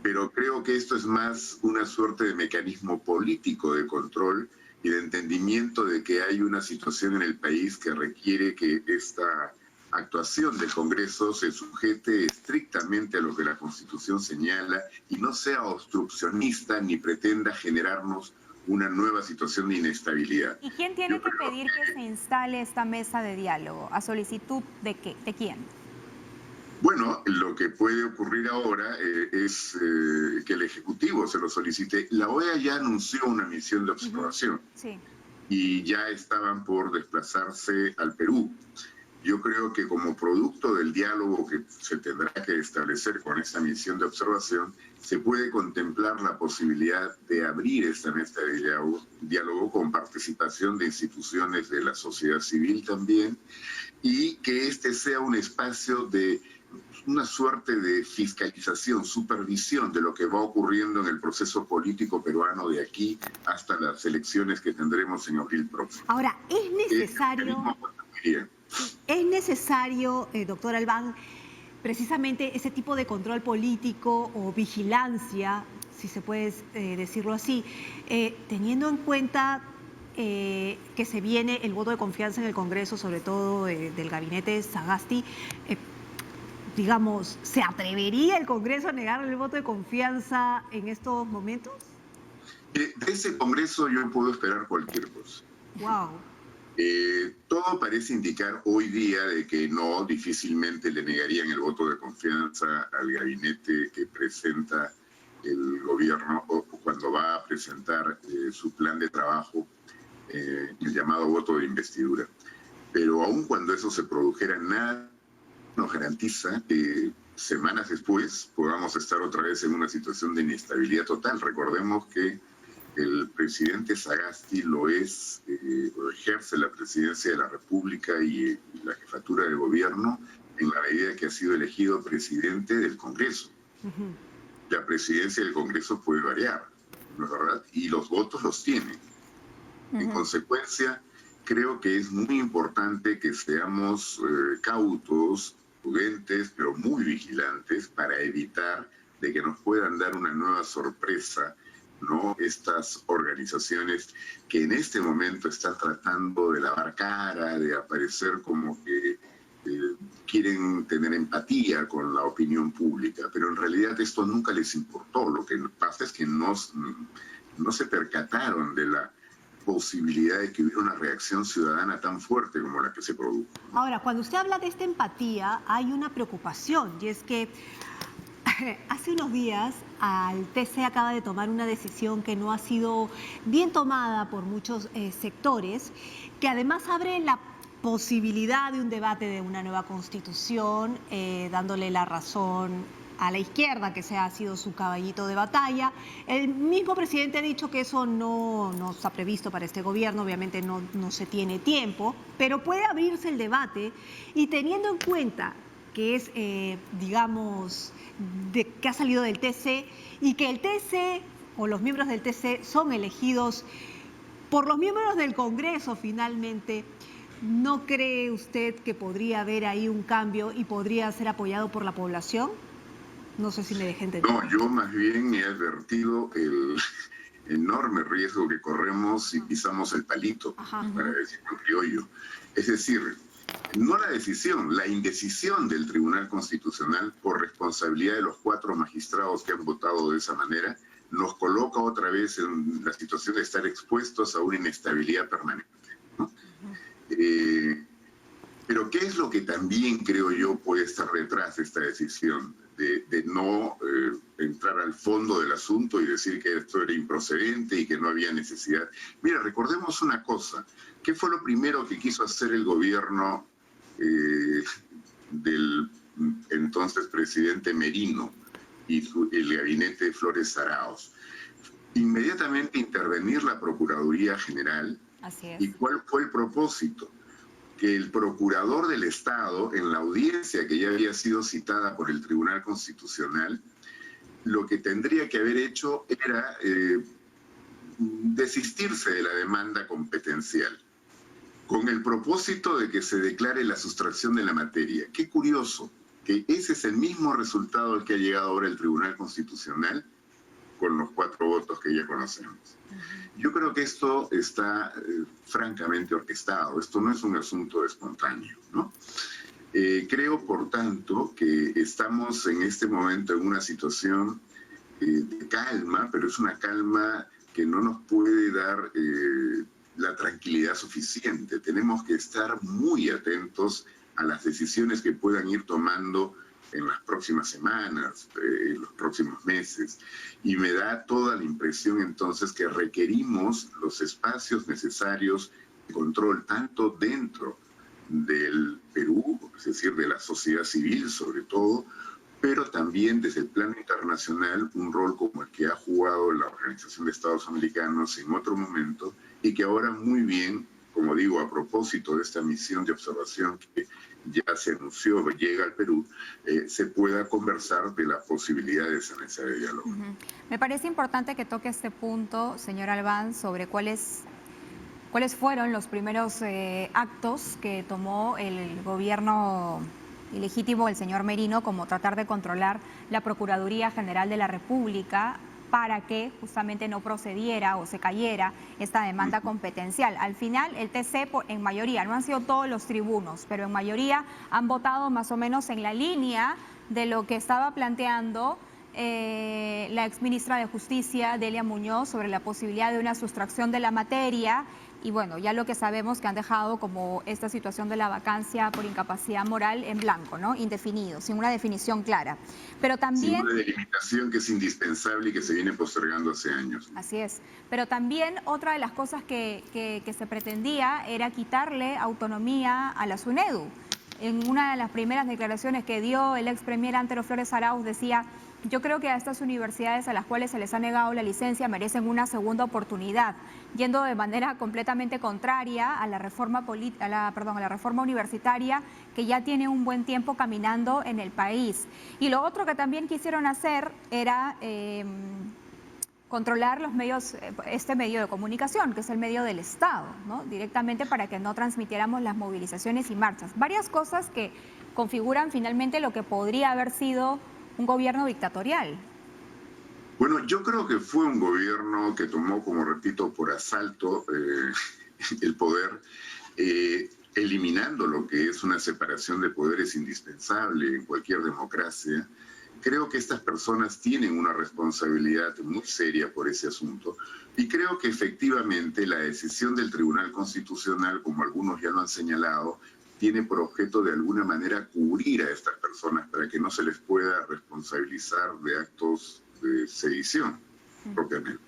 Pero creo que esto es más una suerte de mecanismo político de control y de entendimiento de que hay una situación en el país que requiere que esta actuación del Congreso se sujete estrictamente a lo que la Constitución señala y no sea obstruccionista ni pretenda generarnos una nueva situación de inestabilidad. ¿Y quién tiene que pedir que se instale esta mesa de diálogo? ¿A solicitud de qué? ¿De quién? Bueno, lo que puede ocurrir ahora es que el Ejecutivo se lo solicite. La OEA ya anunció una misión de observación y ya estaban por desplazarse al Perú. Yo creo que como producto del diálogo que se tendrá que establecer con esta misión de observación, se puede contemplar la posibilidad de abrir esta mesa de diálogo con participación de instituciones de la sociedad civil también, y que este sea un espacio de una suerte de fiscalización, supervisión de lo que va ocurriendo en el proceso político peruano de aquí hasta las elecciones que tendremos en abril próximo. Ahora, es necesario, doctor Albán, precisamente ese tipo de control político o vigilancia, si se puede decirlo así, teniendo en cuenta que se viene el voto de confianza en el Congreso, sobre todo del gabinete Sagasti. Digamos, ¿se atrevería el Congreso a negarle el voto de confianza en estos momentos? De ese Congreso yo puedo esperar cualquier cosa. Wow. Todo parece indicar hoy día de que no, difícilmente le negarían el voto de confianza al gabinete que presenta el gobierno o cuando va a presentar su plan de trabajo, el llamado voto de investidura. Pero aun cuando eso se produjera, nada nos garantiza que semanas después podamos estar otra vez en una situación de inestabilidad total. Recordemos que el presidente Sagasti ejerce la presidencia de la República y la jefatura del gobierno en la medida que ha sido elegido presidente del Congreso. La presidencia del Congreso puede variar, ¿no es verdad? Y los votos los tiene. En consecuencia, creo que es muy importante que seamos cautos, prudentes, pero muy vigilantes para evitar de que nos puedan dar una nueva sorpresa, ¿no? Estas organizaciones que en este momento están tratando de lavar cara, de aparecer como que quieren tener empatía con la opinión pública, pero en realidad esto nunca les importó. Lo que pasa es que no se percataron de la posibilidad de que hubiera una reacción ciudadana tan fuerte como la que se produjo. Ahora, cuando usted habla de esta empatía, hay una preocupación, y es que hace unos días el TC acaba de tomar una decisión que no ha sido bien tomada por muchos sectores, que además abre la posibilidad de un debate de una nueva constitución, dándole la razón a la izquierda, que ha sido su caballito de batalla. El mismo presidente ha dicho que eso no está previsto para este gobierno, obviamente no se tiene tiempo, pero puede abrirse el debate, y teniendo en cuenta que es, digamos, que ha salido del TC y que el TC o los miembros del TC son elegidos por los miembros del Congreso finalmente, ¿no cree usted que podría haber ahí un cambio y podría ser apoyado por la población? No sé si me dejé entender. No, yo más bien he advertido el enorme riesgo que corremos si pisamos el palito, para decirlo en criollo. Es decir, no la decisión, la indecisión del Tribunal Constitucional por responsabilidad de los 4 magistrados que han votado de esa manera, nos coloca otra vez en la situación de estar expuestos a una inestabilidad permanente, ¿no? Pero ¿qué es lo que también creo yo puede estar detrás de esta decisión de no entrar al fondo del asunto y decir que esto era improcedente y que no había necesidad. Mira, recordemos una cosa. ¿Qué fue lo primero que quiso hacer el gobierno del entonces presidente Merino y el gabinete de Flores Arauz? Inmediatamente intervenir la Procuraduría General. Así es. ¿Y cuál fue el propósito? Que el procurador del Estado, en la audiencia que ya había sido citada por el Tribunal Constitucional, lo que tendría que haber hecho era desistirse de la demanda competencial, con el propósito de que se declare la sustracción de la materia. Qué curioso, que ese es el mismo resultado al que ha llegado ahora el Tribunal Constitucional, con los 4 votos que ya conocemos. Yo creo que esto está francamente orquestado, esto no es un asunto espontáneo, ¿no? Creo, por tanto, que estamos en este momento en una situación de calma, pero es una calma que no nos puede dar la tranquilidad suficiente. Tenemos que estar muy atentos a las decisiones que puedan ir tomando en las próximas semanas, en los próximos meses. Y me da toda la impresión entonces que requerimos los espacios necesarios de control, tanto dentro del Perú, es decir, de la sociedad civil sobre todo, pero también desde el plano internacional, un rol como el que ha jugado la Organización de Estados Americanos en otro momento, y que ahora muy bien, como digo, a propósito de esta misión de observación que ya se anunció, llega al Perú, se pueda conversar de la posibilidad de esa mesa de diálogo. Me parece importante que toque este punto, señor Albán, sobre cuáles fueron los primeros actos que tomó el gobierno ilegítimo del señor Merino, como tratar de controlar la Procuraduría General de la República para que justamente no procediera o se cayera esta demanda competencial. Al final, el TC, en mayoría, no han sido todos los tribunos, pero en mayoría han votado más o menos en la línea de lo que estaba planteando la exministra de Justicia, Delia Muñoz, sobre la posibilidad de una sustracción de la materia. Y bueno, ya lo que sabemos que han dejado como esta situación de la vacancia por incapacidad moral en blanco, ¿no? Indefinido, sin una definición clara. Pero también... Sin una delimitación que es indispensable y que se viene postergando hace años. Así es. Pero también otra de las cosas que se pretendía era quitarle autonomía a la SUNEDU. En una de las primeras declaraciones que dio el ex premier Antero Flores Arauz decía: yo creo que a estas universidades a las cuales se les ha negado la licencia merecen una segunda oportunidad, yendo de manera completamente contraria a la reforma a la reforma universitaria que ya tiene un buen tiempo caminando en el país. Y lo otro que también quisieron hacer era controlar los medios, este medio de comunicación, que es el medio del Estado, ¿no? Directamente, para que no transmitiéramos las movilizaciones y marchas. Varias cosas que configuran finalmente lo que podría haber sido un gobierno dictatorial. Bueno, yo creo que fue un gobierno que tomó, como repito, por asalto el poder, eliminando lo que es una separación de poderes indispensable en cualquier democracia. Creo que estas personas tienen una responsabilidad muy seria por ese asunto, y creo que efectivamente la decisión del Tribunal Constitucional, como algunos ya lo han señalado, tiene por objeto de alguna manera cubrir a estas personas para que no se les pueda responsabilizar de actos de sedición propiamente.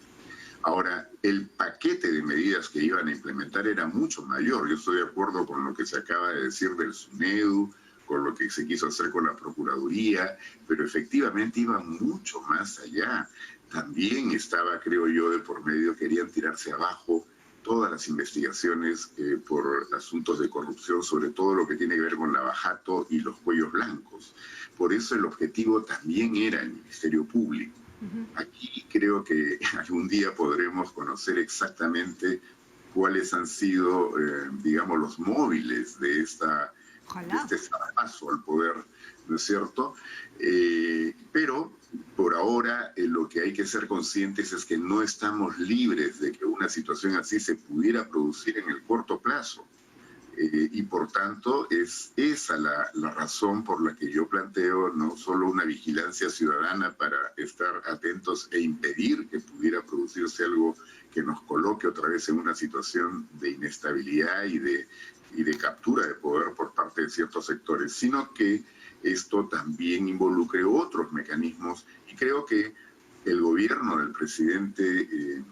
Ahora, el paquete de medidas que iban a implementar era mucho mayor. Yo estoy de acuerdo con lo que se acaba de decir del SUNEDU, con lo que se quiso hacer con la Procuraduría, pero efectivamente iban mucho más allá. También estaba, creo yo, de por medio, querían tirarse abajo todas las investigaciones por asuntos de corrupción, sobre todo lo que tiene que ver con lavajato y los cuellos blancos. Por eso el objetivo también era el Ministerio Público. Aquí creo que algún día podremos conocer exactamente cuáles han sido, digamos, los móviles de este zarpazo al poder, ¿no es cierto? Pero por ahora lo que hay que ser conscientes es que no estamos libres de que una situación así se pudiera producir en el corto plazo. Y por tanto es esa la razón por la que yo planteo no solo una vigilancia ciudadana para estar atentos e impedir que pudiera producirse algo que nos coloque otra vez en una situación de inestabilidad y de y de captura de poder por parte de ciertos sectores, sino que esto también involucre otros mecanismos, y creo que el gobierno del presidente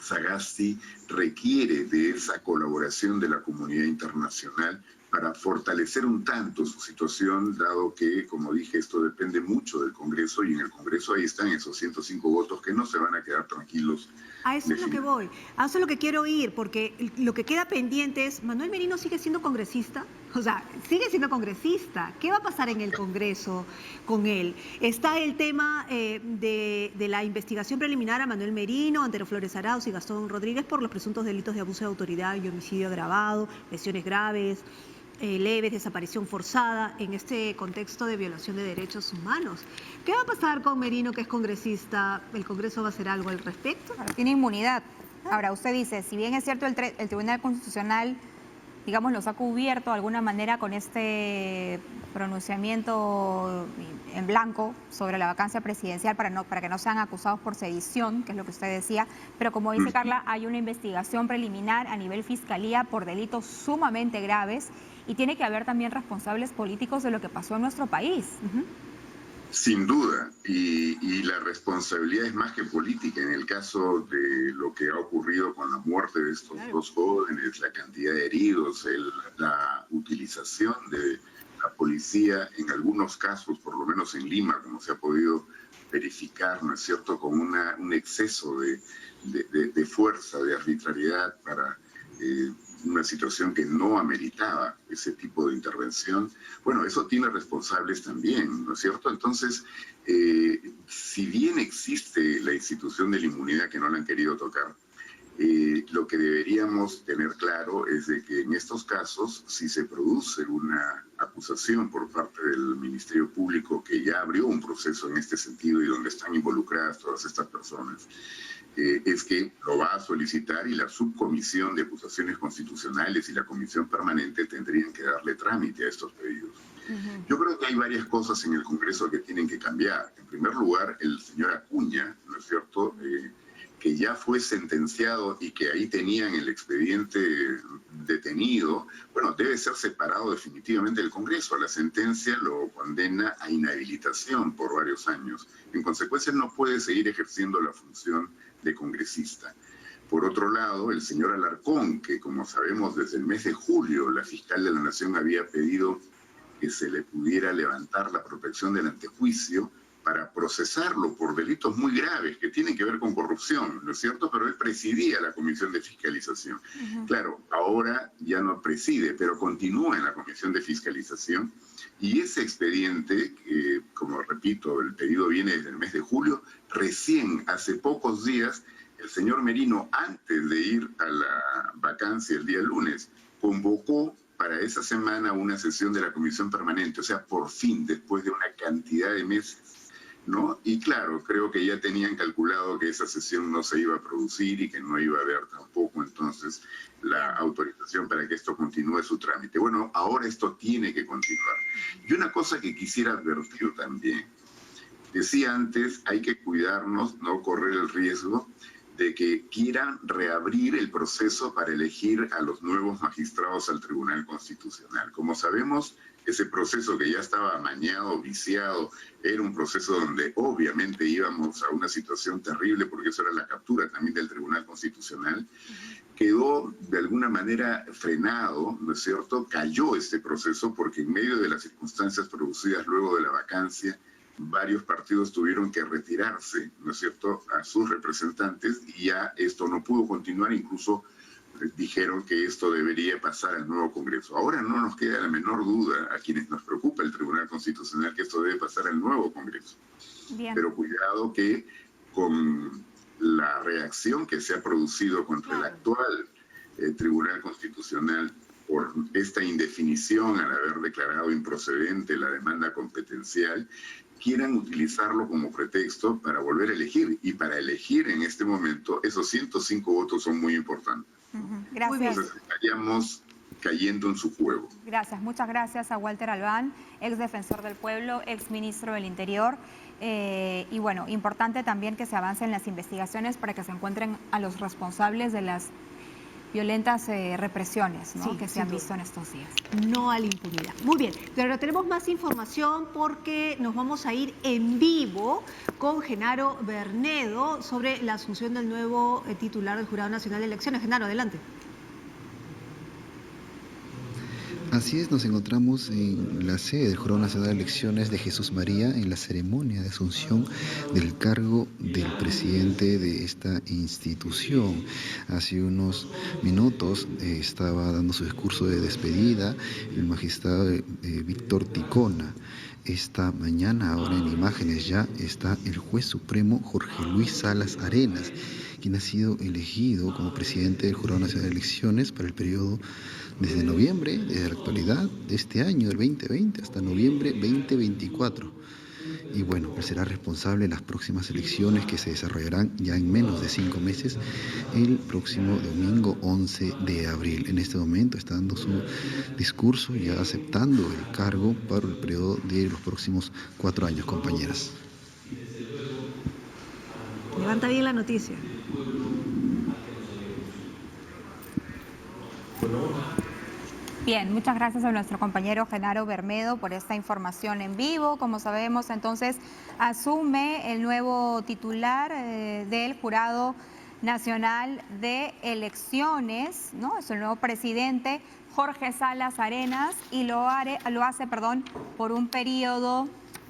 Sagasti requiere de esa colaboración de la comunidad internacional para fortalecer un tanto su situación, dado que, como dije, esto depende mucho del Congreso, y en el Congreso ahí están esos 105 votos que no se van a quedar tranquilos. A eso es lo que voy, a eso es lo que quiero ir, porque lo que queda pendiente es, ¿Manuel Merino sigue siendo congresista? O sea, sigue siendo congresista. ¿Qué va a pasar en el Congreso con él? Está el tema de la investigación preliminar a Manuel Merino, Antero Flores Arauz y Gastón Rodríguez por los presuntos delitos de abuso de autoridad y homicidio agravado, lesiones graves, leves, desaparición forzada, en este contexto de violación de derechos humanos. ¿Qué va a pasar con Merino, que es congresista? ¿El Congreso va a hacer algo al respecto? Claro, tiene inmunidad. Ahora, usted dice, si bien es cierto el Tribunal Constitucional, digamos, los ha cubierto de alguna manera con este pronunciamiento en blanco sobre la vacancia presidencial para que no sean acusados por sedición, que es lo que usted decía, pero como dice Carla, hay una investigación preliminar a nivel fiscalía por delitos sumamente graves y tiene que haber también responsables políticos de lo que pasó en nuestro país. Sin duda, y la responsabilidad es más que política. En el caso de lo que ha ocurrido con la muerte de estos dos jóvenes, la cantidad de heridos, la utilización de la policía, en algunos casos, por lo menos en Lima, como se ha podido verificar, ¿no es cierto?, con un exceso de fuerza, de arbitrariedad para una situación que no ameritaba ese tipo de intervención. Bueno, eso tiene responsables también, ¿no es cierto? Entonces, si bien existe la institución de la inmunidad que no la han querido tocar, lo que deberíamos tener claro es de que en estos casos, si se produce una acusación por parte del Ministerio Público, que ya abrió un proceso en este sentido y donde están involucradas todas estas personas, es que lo va a solicitar, y la subcomisión de acusaciones constitucionales y la comisión permanente tendrían que darle trámite a estos pedidos. Yo creo que hay varias cosas en el Congreso que tienen que cambiar. En primer lugar, el señor Acuña, ¿no es cierto?, que ya fue sentenciado y que ahí tenían el expediente detenido, bueno, debe ser separado definitivamente del Congreso. La sentencia lo condena a inhabilitación por varios años. En consecuencia, no puede seguir ejerciendo la función de congresista. Por otro lado, el señor Alarcón, que como sabemos desde el mes de julio la fiscal de la Nación había pedido que se le pudiera levantar la protección del antejuicio para procesarlo por delitos muy graves que tienen que ver con corrupción, ¿no es cierto? Pero él presidía la Comisión de Fiscalización. Claro, ahora ya no preside, pero continúa en la Comisión de Fiscalización, y ese expediente, como repito, el pedido viene desde el mes de julio, recién hace pocos días el señor Merino, antes de ir a la vacancia el día lunes, convocó para esa semana una sesión de la Comisión Permanente, o sea, por fin, después de una cantidad de meses, ¿no? Y claro, creo que ya tenían calculado que esa sesión no se iba a producir y que no iba a haber tampoco entonces la autorización para que esto continúe su trámite. Bueno, ahora esto tiene que continuar. Y una cosa que quisiera advertir también, decía antes, hay que cuidarnos, no correr el riesgo de que quieran reabrir el proceso para elegir a los nuevos magistrados al Tribunal Constitucional. Como sabemos, ese proceso que ya estaba amañado, viciado, era un proceso donde obviamente íbamos a una situación terrible, porque eso era la captura también del Tribunal Constitucional, quedó de alguna manera frenado, ¿no es cierto? Cayó este proceso porque en medio de las circunstancias producidas luego de la vacancia, varios partidos tuvieron que retirarse, ¿no es cierto?, a sus representantes, y ya esto no pudo continuar. Incluso dijeron que esto debería pasar al nuevo Congreso. Ahora no nos queda la menor duda a quienes nos preocupa el Tribunal Constitucional que esto debe pasar al nuevo Congreso. Bien. Pero cuidado que con la reacción que se ha producido contra el actual Tribunal Constitucional por esta indefinición al haber declarado improcedente la demanda competencial, quieran utilizarlo como pretexto para volver a elegir. Y para elegir en este momento, esos 105 votos son muy importantes. Gracias. Entonces estaríamos cayendo en su juego. Gracias, muchas gracias a Walter Albán, ex defensor del pueblo, ex ministro del Interior. Y bueno, importante también que se avance en las investigaciones para que se encuentren a los responsables de las violentas represiones, ¿no? Sí, que se sin han duda. visto en estos días. No a la impunidad. Muy bien, pero tenemos más información porque nos vamos a ir en vivo con Genaro Bernedo sobre la asunción del nuevo titular del Jurado Nacional de Elecciones. Genaro, adelante. Así es, nos encontramos en la sede del Jurado Nacional de Elecciones de Jesús María en la ceremonia de asunción del cargo del presidente de esta institución. Hace unos minutos estaba dando su discurso de despedida el magistrado Víctor Ticona. Esta mañana, ahora en imágenes ya, está el juez supremo Jorge Luis Salas Arenas, quien ha sido elegido como presidente del Jurado Nacional de Elecciones para el periodo desde noviembre, desde la actualidad de este año, del 2020, hasta noviembre 2024. Y bueno, él será responsable de las próximas elecciones que se desarrollarán ya en menos de 5 meses, el próximo domingo 11 de abril. En este momento está dando su discurso, ya aceptando el cargo para el periodo de los próximos 4 años, compañeras. Levanta bien la noticia. Bien, muchas gracias a nuestro compañero Genaro Bermedo por esta información en vivo. Como sabemos, entonces asume el nuevo titular del Jurado Nacional de Elecciones, ¿no? Es el nuevo presidente, Jorge Salas Arenas, y lo hace por un periodo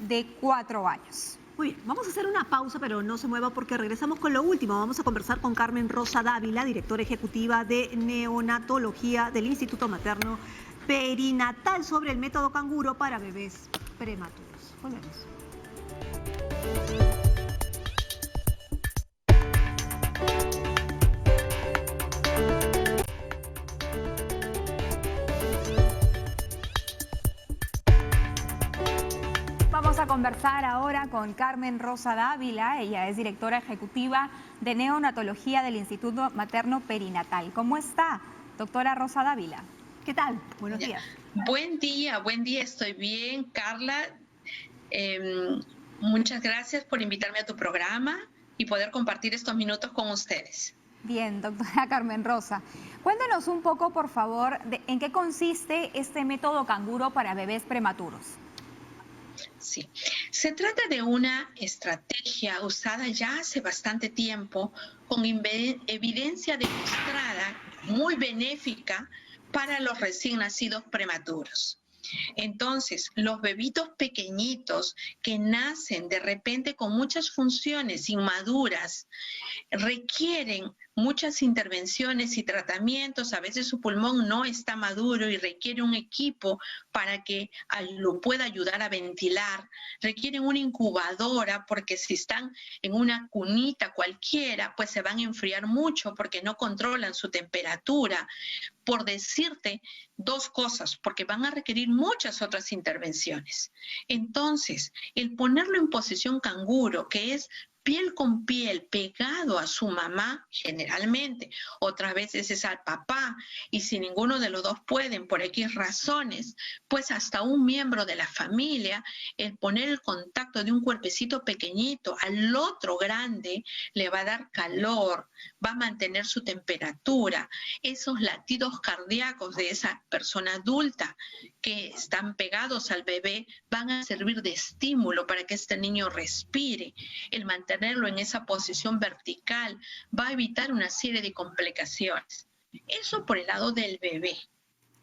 de 4 años. Muy bien, vamos a hacer una pausa, pero no se mueva porque regresamos con lo último. Vamos a conversar con Carmen Rosa Dávila, directora ejecutiva de neonatología del Instituto Materno Perinatal, sobre el método canguro para bebés prematuros. Volvemos. Vamos a conversar ahora con Carmen Rosa Dávila. Ella es directora ejecutiva de neonatología del Instituto Materno Perinatal. ¿Cómo está, doctora Rosa Dávila? ¿Qué tal? Buenos días. Buen día, estoy bien, Carla. Muchas gracias por invitarme a tu programa y poder compartir estos minutos con ustedes. Bien, doctora Carmen Rosa. Cuéntenos un poco, por favor, en qué consiste este método canguro para bebés prematuros. Sí, se trata de una estrategia usada ya hace bastante tiempo, con evidencia demostrada muy benéfica para los recién nacidos prematuros. Entonces, los bebitos pequeñitos que nacen de repente con muchas funciones inmaduras requieren muchas intervenciones y tratamientos. A veces su pulmón no está maduro y requiere un equipo para que lo pueda ayudar a ventilar. Requieren una incubadora porque si están en una cunita cualquiera, pues se van a enfriar mucho porque no controlan su temperatura. Por decirte 2 cosas, porque van a requerir muchas otras intervenciones. Entonces, el ponerlo en posición canguro, que es piel con piel, pegado a su mamá, generalmente, otras veces es al papá, y si ninguno de los dos pueden, por X razones, pues hasta un miembro de la familia, el poner el contacto de un cuerpecito pequeñito al otro grande, le va a dar calor, va a mantener su temperatura. Esos latidos cardíacos de esa persona adulta que están pegados al bebé van a servir de estímulo para que este niño respire. El mantenerlo en esa posición vertical va a evitar una serie de complicaciones. Eso por el lado del bebé.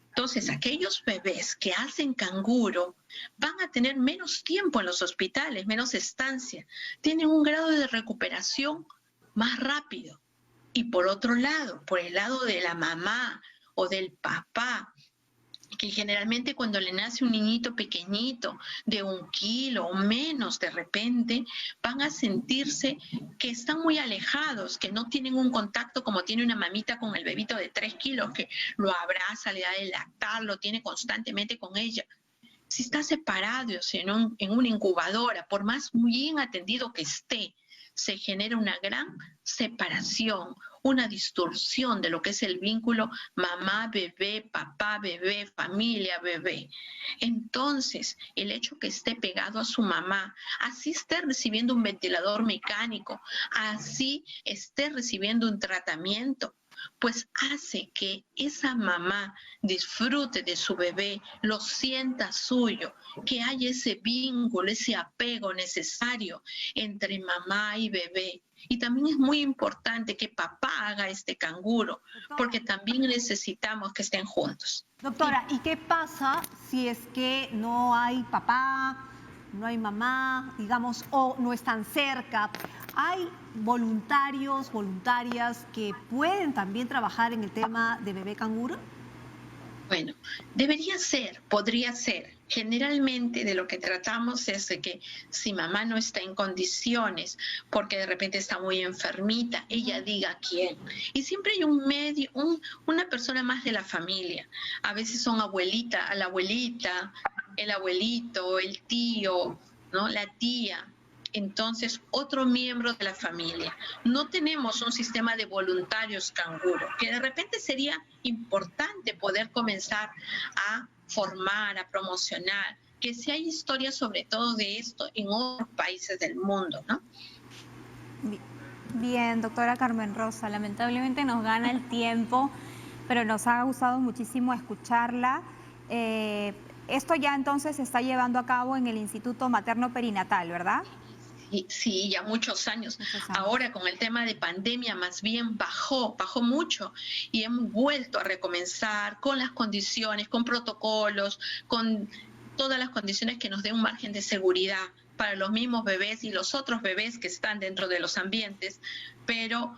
Entonces, aquellos bebés que hacen canguro van a tener menos tiempo en los hospitales, menos estancia, tienen un grado de recuperación más rápido. Y por otro lado, por el lado de la mamá o del papá, que generalmente cuando le nace un niñito pequeñito de 1 kilo o menos, de repente van a sentirse que están muy alejados, que no tienen un contacto como tiene una mamita con el bebito de 3 kilos, que lo abraza, le da de lactar, lo tiene constantemente con ella. Si está separado, si en una incubadora, por más bien atendido que esté, se genera una gran separación, una distorsión de lo que es el vínculo mamá-bebé, papá-bebé, familia-bebé. Entonces, el hecho que esté pegado a su mamá, así esté recibiendo un ventilador mecánico, así esté recibiendo un tratamiento, pues hace que esa mamá disfrute de su bebé, lo sienta suyo, que haya ese vínculo, ese apego necesario entre mamá y bebé. Y también es muy importante que papá haga este canguro, porque también necesitamos que estén juntos. Doctora, ¿y qué pasa si es que no hay papá, no hay mamá, digamos, o no están cerca? ¿Hay voluntarios, voluntarias que pueden también trabajar en el tema de bebé canguro? Bueno, debería ser, podría ser. Generalmente de lo que tratamos es de que si mamá no está en condiciones, porque de repente está muy enfermita, ella diga quién. Y siempre hay una persona más de la familia. A veces son la abuelita, el abuelito, el tío, ¿no? La tía. Entonces, otro miembro de la familia. No tenemos un sistema de voluntarios canguro, que de repente sería importante poder comenzar a formar, a promocionar, que si hay historias sobre todo de esto en otros países del mundo, ¿no? Bien, doctora Carmen Rosa, lamentablemente nos gana el tiempo, pero nos ha gustado muchísimo escucharla. Esto ya entonces se está llevando a cabo en el Instituto Materno Perinatal, ¿verdad? Sí, ya muchos años. Ahora con el tema de pandemia más bien bajó mucho y hemos vuelto a recomenzar con las condiciones, con protocolos, con todas las condiciones que nos den un margen de seguridad para los mismos bebés y los otros bebés que están dentro de los ambientes, pero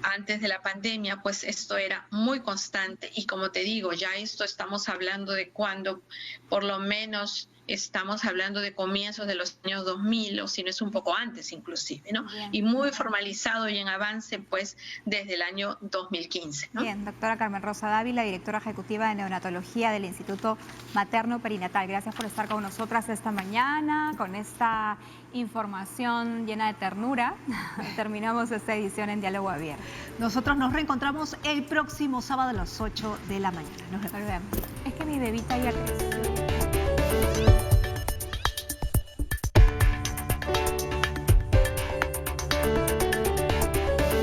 antes de la pandemia, pues esto era muy constante y como te digo, ya esto estamos hablando de cuando por lo menos estamos hablando de comienzos de los años 2000 o si no es un poco antes inclusive, ¿no? Bien. Y muy formalizado y en avance pues desde el año 2015, ¿no? Bien, doctora Carmen Rosa Dávila, directora ejecutiva de neonatología del Instituto Materno Perinatal. Gracias por estar con nosotras esta mañana, con esta información llena de ternura. Terminamos esta edición en Diálogo Abierto. Nosotros nos reencontramos el próximo sábado a las 8 de la mañana. Nos vemos. Es que mi bebita ya creció.